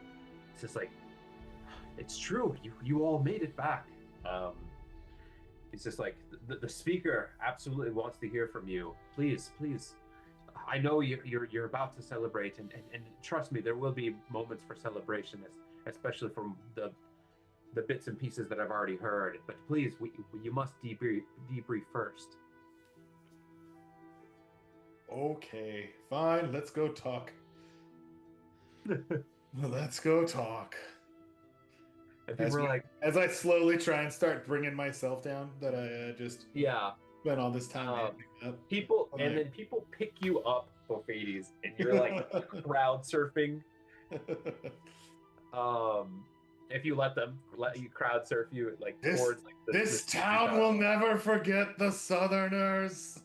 it's true. You all made it back. He's just like, the speaker absolutely wants to hear from you. Please. I know you're about to celebrate, and trust me, there will be moments for celebration, especially from the bits and pieces that I've already heard. But please, you must debrief first. Okay, fine. Let's go talk. Let's go talk. And people are like, as I slowly try and start bringing myself down, that I just spent all this time acting up. Then people pick you up, Bophades, and you're like crowd surfing. If you let you crowd surf you like towards like this town will never forget the Southerners.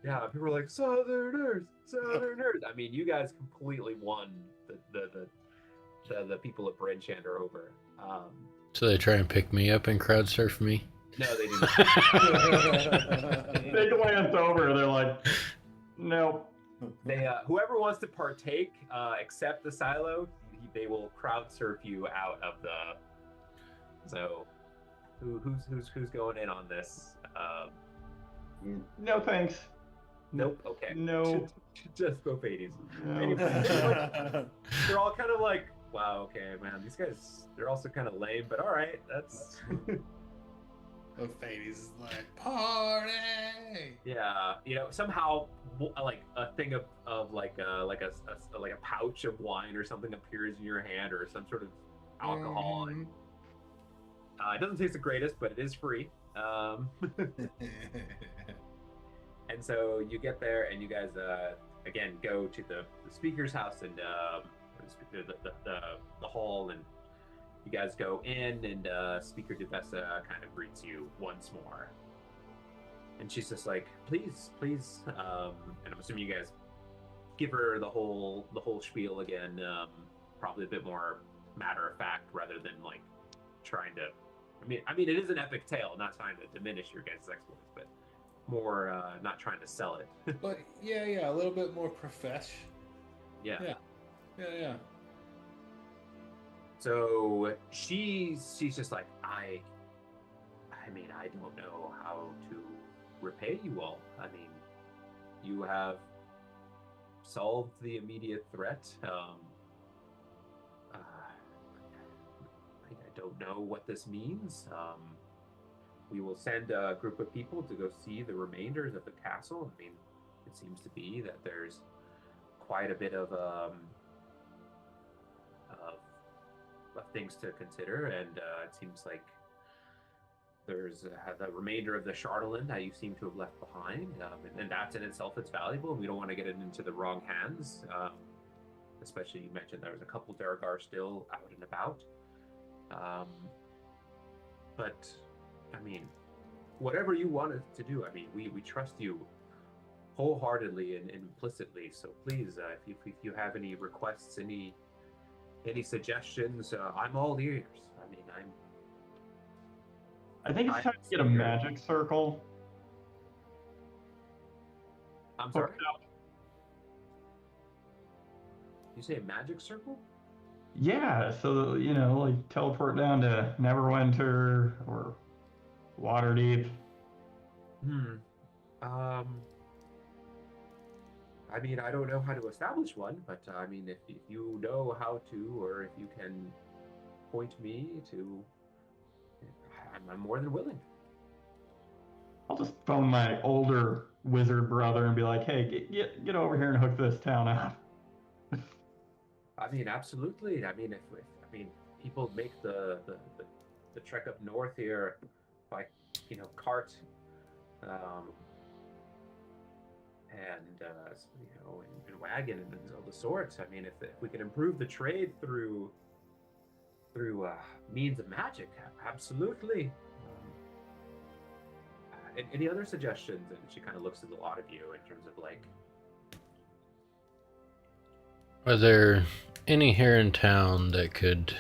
Yeah, people are like Southerners. I mean, you guys completely won the people at Bridgehander over. So they try and pick me up and crowd surf me? No, they do not. They glance over. They're like, nope. They whoever wants to partake, except the silo, they will crowd surf you out of the. So, who's going in on this? No thanks. Nope. Okay. No. Just Bophades. No. Anyway, they're all kind of like, wow, okay, man, these guys, they're also kind of lame, but all right, that's. Bophades is like, party! Yeah, you know, somehow like a thing of like a pouch of wine or something appears in your hand, or some sort of alcohol. And, it doesn't taste the greatest, but it is free. And so you get there, and you guys again go to the speaker's house, and the hall, and you guys go in, and Speaker Devessa kind of greets you once more, and she's just like, please, and I'm assuming you guys give her the whole spiel again, probably a bit more matter of fact rather than like trying to. I mean, it is an epic tale, not trying to diminish your guys' exploits, but more not trying to sell it. But yeah, a little bit more profesh. Yeah. So she's just like, I mean, I don't know how to repay you all. I mean, you have solved the immediate threat. I don't know what this means. We will send a group of people to go see the remainders of the castle. I mean, it seems to be that there's quite a bit of things to consider, and it seems like there's the remainder of the Chardolin that you seem to have left behind, and that's in itself, it's valuable, and we don't want to get it into the wrong hands. Especially, you mentioned there was a couple Duragar still out and about. But I mean, whatever you wanted to do, I mean, we trust you wholeheartedly and implicitly. So please, if you have any requests, any suggestions, I'm all ears. I mean, I think it's time to get a magic circle. I'm sorry. You say a magic circle? Yeah, so like teleport down to Neverwinter or Waterdeep. I mean, I don't know how to establish one, but I mean, if you know how to, or if you can point me to, I'm more than willing. I'll just phone my older wizard brother and be like, hey, get over here and hook this town up. I mean, absolutely. I mean, I mean, people make the trek up north here by, cart, um, and and wagon and all the sorts. I mean, if we can improve the trade through means of magic, absolutely. Any other suggestions? And she kind of looks at a lot of you in terms of like, Are there any here in town that could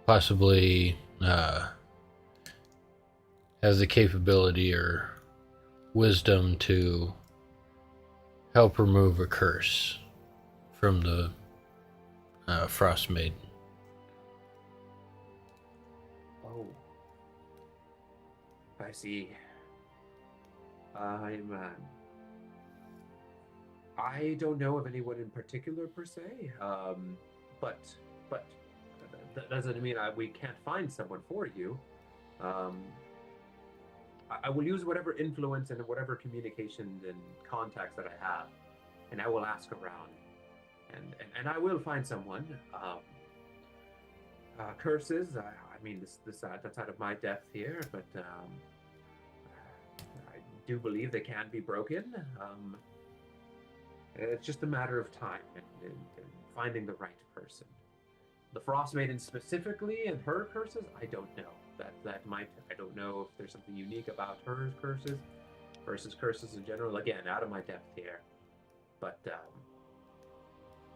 possibly have the capability or wisdom to help remove a curse from the Frostmaiden? oh, I see. I don't know of anyone in particular per se, but that doesn't mean we can't find someone for you. Um, I will use whatever influence and whatever communication and contacts that I have, and I will ask around, and I will find someone. Curses. I mean, that's out of my depth here, but I do believe they can be broken. It's just a matter of time and finding the right person. The Frostmaiden specifically and her curses, I don't know. That might, I don't know if there's something unique about her curses versus curses in general. Again, out of my depth here. But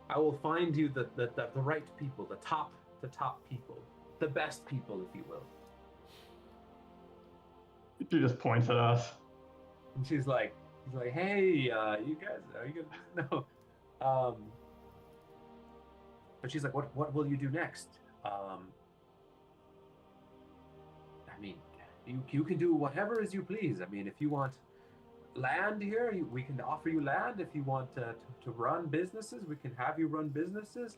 I will find you the right people, the top people, the best people, if you will. She just points at us. And she's like, hey, you guys, are you gonna no? But she's like, what will you do next? I mean, you can do whatever as you please. I mean, if you want land here, we can offer you land. If you want to run businesses, we can have you run businesses.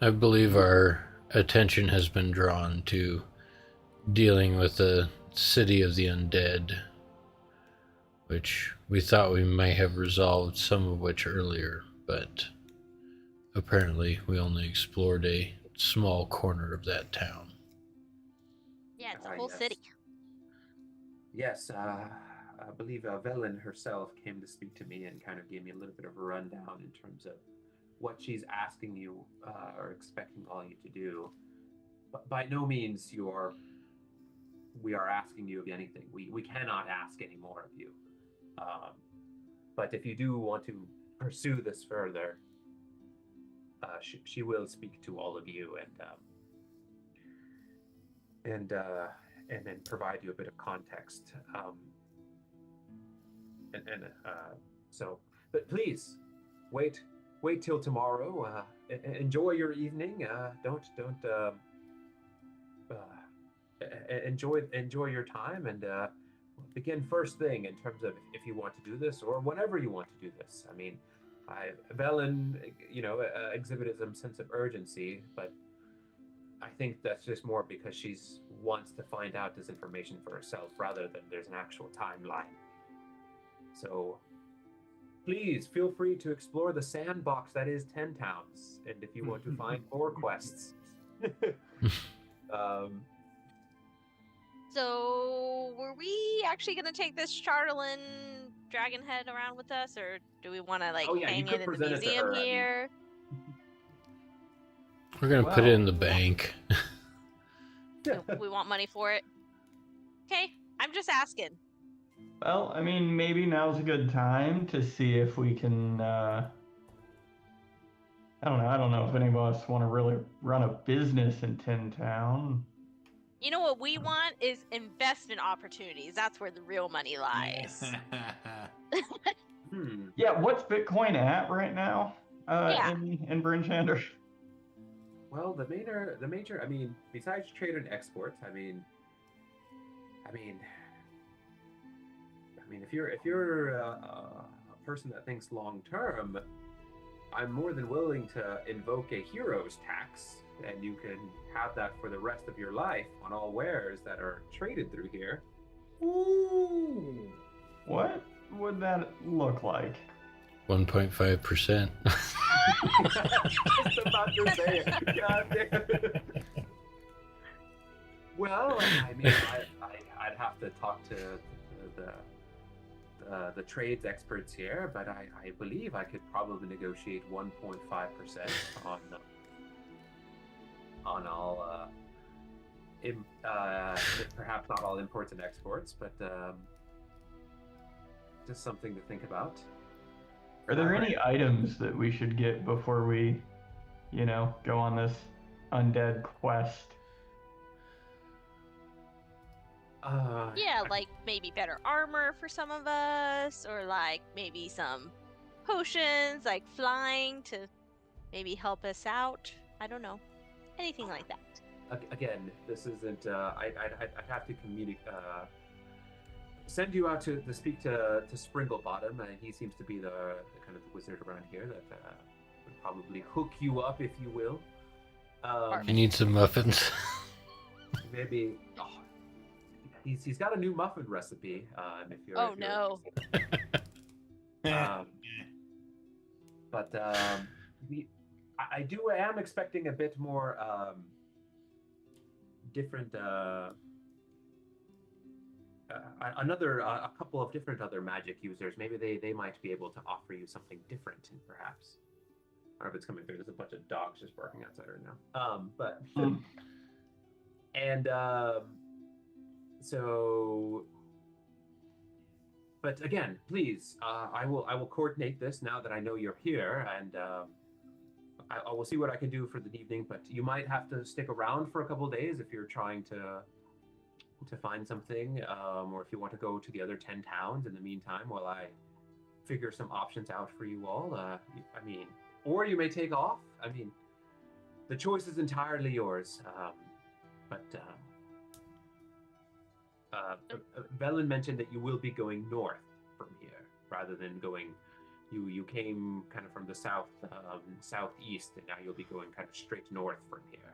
I believe our attention has been drawn to dealing with the city of the undead, which we thought we may have resolved some of which earlier, but apparently we only explored a small corner of that town. Yeah, it's a whole Yes. city. Yes, I believe Velen herself came to speak to me and kind of gave me a little bit of a rundown in terms of what she's asking you or expecting all you to do. But by no means we are asking you of anything. We cannot ask any more of you. But if you do want to pursue this further, she will speak to all of you and then provide you a bit of context. So, but please wait till tomorrow. Enjoy your evening. Don't enjoy your time and begin first thing in terms of if you want to do this or whenever you want to do this. I mean, Velen, exhibited some sense of urgency, but I think that's just more because she's wants to find out this information for herself rather than there's an actual timeline. So please feel free to explore the sandbox that is 10 towns, and if you want to find more quests. So, were we actually going to take this Charlatan dragon head around with us, or do we want to Oh, yeah, you hang could it in the present it to museum her, I mean. here? We're going to put it in the bank. We want money for it. Okay, I'm just asking. Well, I mean, maybe now's a good time to see if we can. I don't know if any of us want to really run a business in Tin Town. You know what we want is investment opportunities. That's where the real money lies. Yeah, what's Bitcoin at right now? Yeah. In Brinchander? Well, the major. I mean, besides trade and export, I mean, if you're a person that thinks long term, I'm more than willing to invoke a hero's tax, and you can have that for the rest of your life on all wares that are traded through here. Ooh. What would that look like? 1.5%. Just about to say it. God damn it. Well, I mean, I'd have to talk to the trades experts here, but I believe I could probably negotiate 1.5% on all, perhaps not all imports and exports, but just something to think about. Are there any items that we should get before we, go on this undead quest? Yeah, like maybe better armor for some of us, or like maybe some potions, like flying to maybe help us out. I don't know. Anything like that. Again, this isn't. I'd have to send you out to speak to Springlebottom, and he seems to be the kind of the wizard around here that would probably hook you up, if you will. I need some muffins. Maybe. Oh, he's got a new muffin recipe. If you're. Oh if you're no. But I am expecting a bit more different. A couple of different other magic users. Maybe they might be able to offer you something different, perhaps. I don't know if it's coming through. There's a bunch of dogs just barking outside right now. But again, please, I will coordinate this now that I know you're here, and I will see what I can do for the evening. But you might have to stick around for a couple of days if you're trying to find something, or if you want to go to the other 10 towns in the meantime while I figure some options out for you all. Or you may take off. I mean, the choice is entirely yours. Velen mentioned that you will be going north from here rather than going. You came kind of from the southeast, and now you'll be going kind of straight north from here.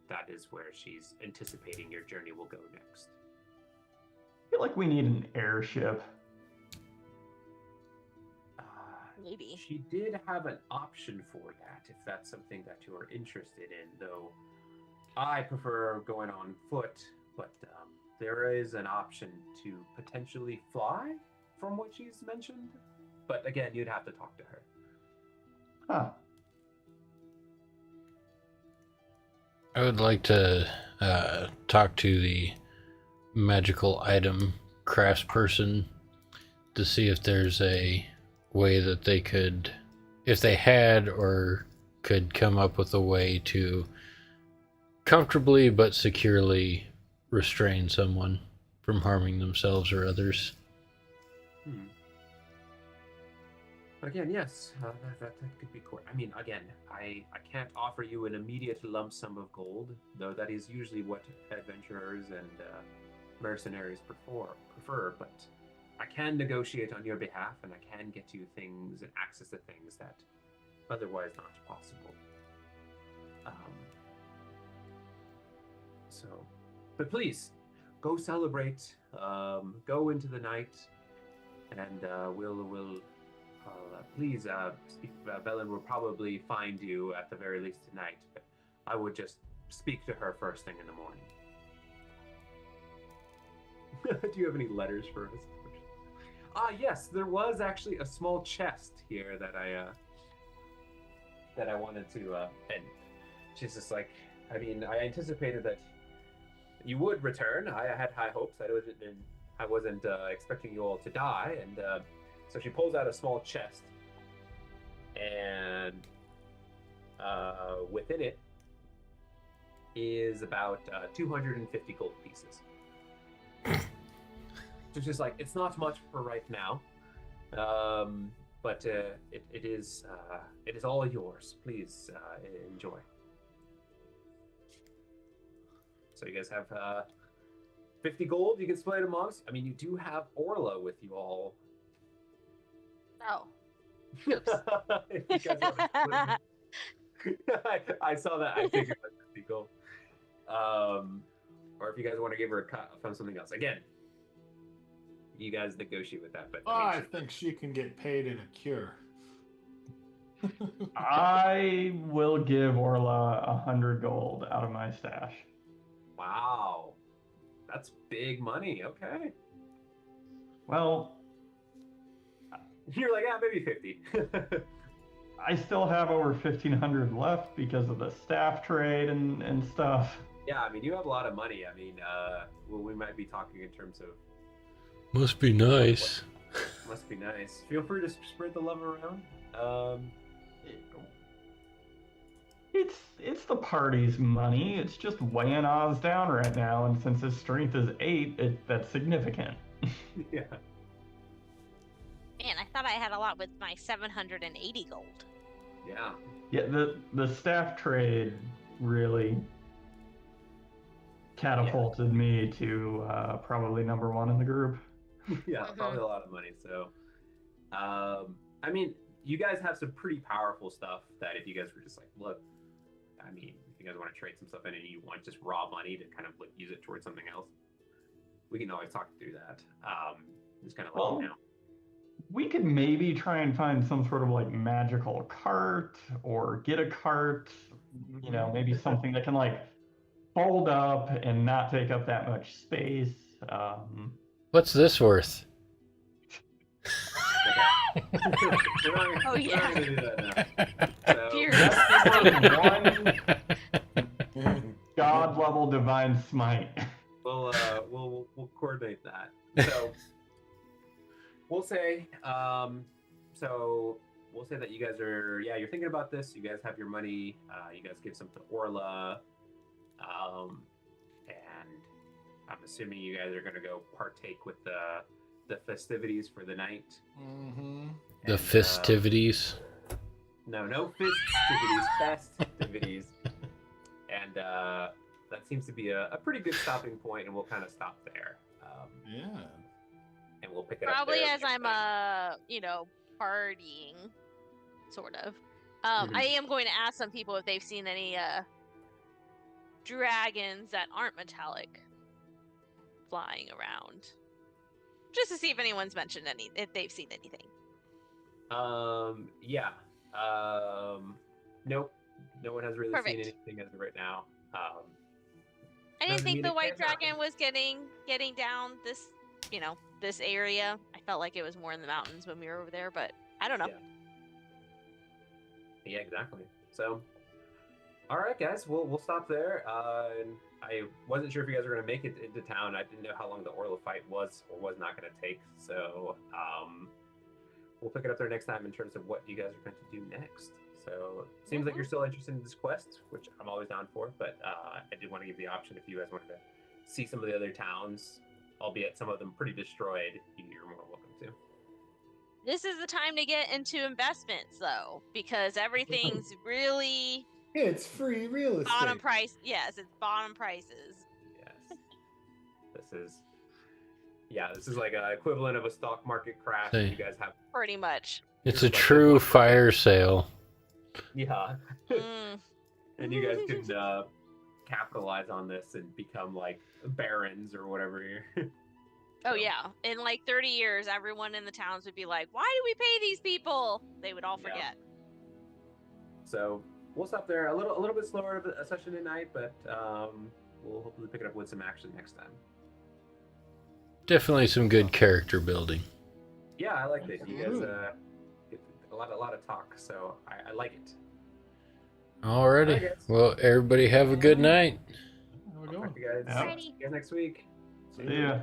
That is where she's anticipating your journey will go next. I feel like we need an airship. Maybe. She did have an option for that, if that's something that you're interested in, though I prefer going on foot, but there is an option to potentially fly, from what she's mentioned. But again, you'd have to talk to her. Huh. I would like to talk to the magical item craftsperson to see if there's a way that they could, if they had or could come up with a way to comfortably but securely restrain someone from harming themselves or others. Again, yes, that could be cool. I mean, again, I can't offer you an immediate lump sum of gold, though that is usually what adventurers and mercenaries prefer, but I can negotiate on your behalf, and I can get you things and access to things that otherwise not possible. But please, go celebrate, go into the night, and we'll please, Velen will probably find you at the very least tonight, but I would just speak to her first thing in the morning. Do you have any letters for us? Yes, there was actually a small chest here that I wanted to, and she's just like, I mean, I anticipated that you would return. I had high hopes. I wasn't expecting you all to die, and so she pulls out a small chest, and within it is about 250 gold pieces. So it's just like, it's not much for right now, but it is all yours. Please enjoy. So you guys have 50 gold. You can split it amongst. I mean, you do have Orla with you all. Oh. Oops. I saw that. I figured that's 50 gold. or if you guys want to give her a cut from something else. Again, you guys negotiate with that. But I think she can get paid in a cure. I will give Orla 100 gold out of my stash. wow, that's big money. Okay, Well, you're like, maybe 50. I still have over 1,500 left because of the staff trade and stuff. Yeah, I mean, you have a lot of money. I mean, well, we might be talking in terms of Must be nice. must be nice. Feel free to spread the love around. It's the party's money. It's just weighing Oz down right now, and since his strength is 8, that's significant. Yeah. Man, I thought I had a lot with my 780 gold. Yeah. Yeah, the staff trade really catapulted me to probably number 1 in the group. Yeah, probably a lot of money. So, I mean, you guys have some pretty powerful stuff that if you guys were just like, look, I mean, if you guys want to trade some stuff in and you want just raw money to kind of like use it towards something else, we can always talk through that. Just kind of let you know. We could maybe try and find some sort of like magical cart or get a cart, you know, maybe something that can like fold up and not take up that much space. What's this worth? Oh, yeah. We're not gonna do that now. So, Dear. That's one god level divine smite. we'll coordinate that. So we'll say we'll say that you guys are you're thinking about this. You guys have your money. You guys give some to Orla, and I'm assuming you guys are gonna go partake with the festivities for the night. Mm-hmm. The festivities. No festivities, festivities. And that seems to be a pretty good stopping point, and we'll kind of stop there. Yeah. And we'll pick it Probably up there as next I'm time. partying, sort of. I am going to ask some people if they've seen any dragons that aren't metallic flying around, just to see if anyone's mentioned if they've seen anything. Yeah. Nope. No one has really Perfect. seen anything as of right now. I didn't doesn't think mean the it white can't happen. dragon was getting down this area. I felt like it was more in the mountains when we were over there, but I don't know. Yeah, exactly. So, all right, guys, we'll stop there. And I wasn't sure if you guys were going to make it into town. I didn't know how long the Orla fight was or was not going to take. So, we'll pick it up there next time in terms of what you guys are going to do next. So, seems like you're still interested in this quest, which I'm always down for. But I did want to give the option if you guys wanted to see some of the other towns, albeit some of them pretty destroyed. You're more welcome to. This is the time to get into investments, though, because everything's really It's free real estate. bottom price. Yes, it's bottom prices. Yes. This is like an equivalent of a stock market crash. Hey. You guys have Pretty much. It's a true fire sale. Mm. and you guys can capitalize on this and become like barons or whatever. Oh yeah, in like 30 years, everyone in the towns would be like, "Why do we pay these people?" They would all forget. So we'll stop there. A little bit slower of a session tonight, but we'll hopefully pick it up with some action next time. Definitely some good character building. Yeah, I like this. You guys get a lot of talk, so I like it. Alrighty. Alright, guys. Well, everybody have a good night. How we I'll going? talk to you guys. Yeah. See you guys next week. See ya.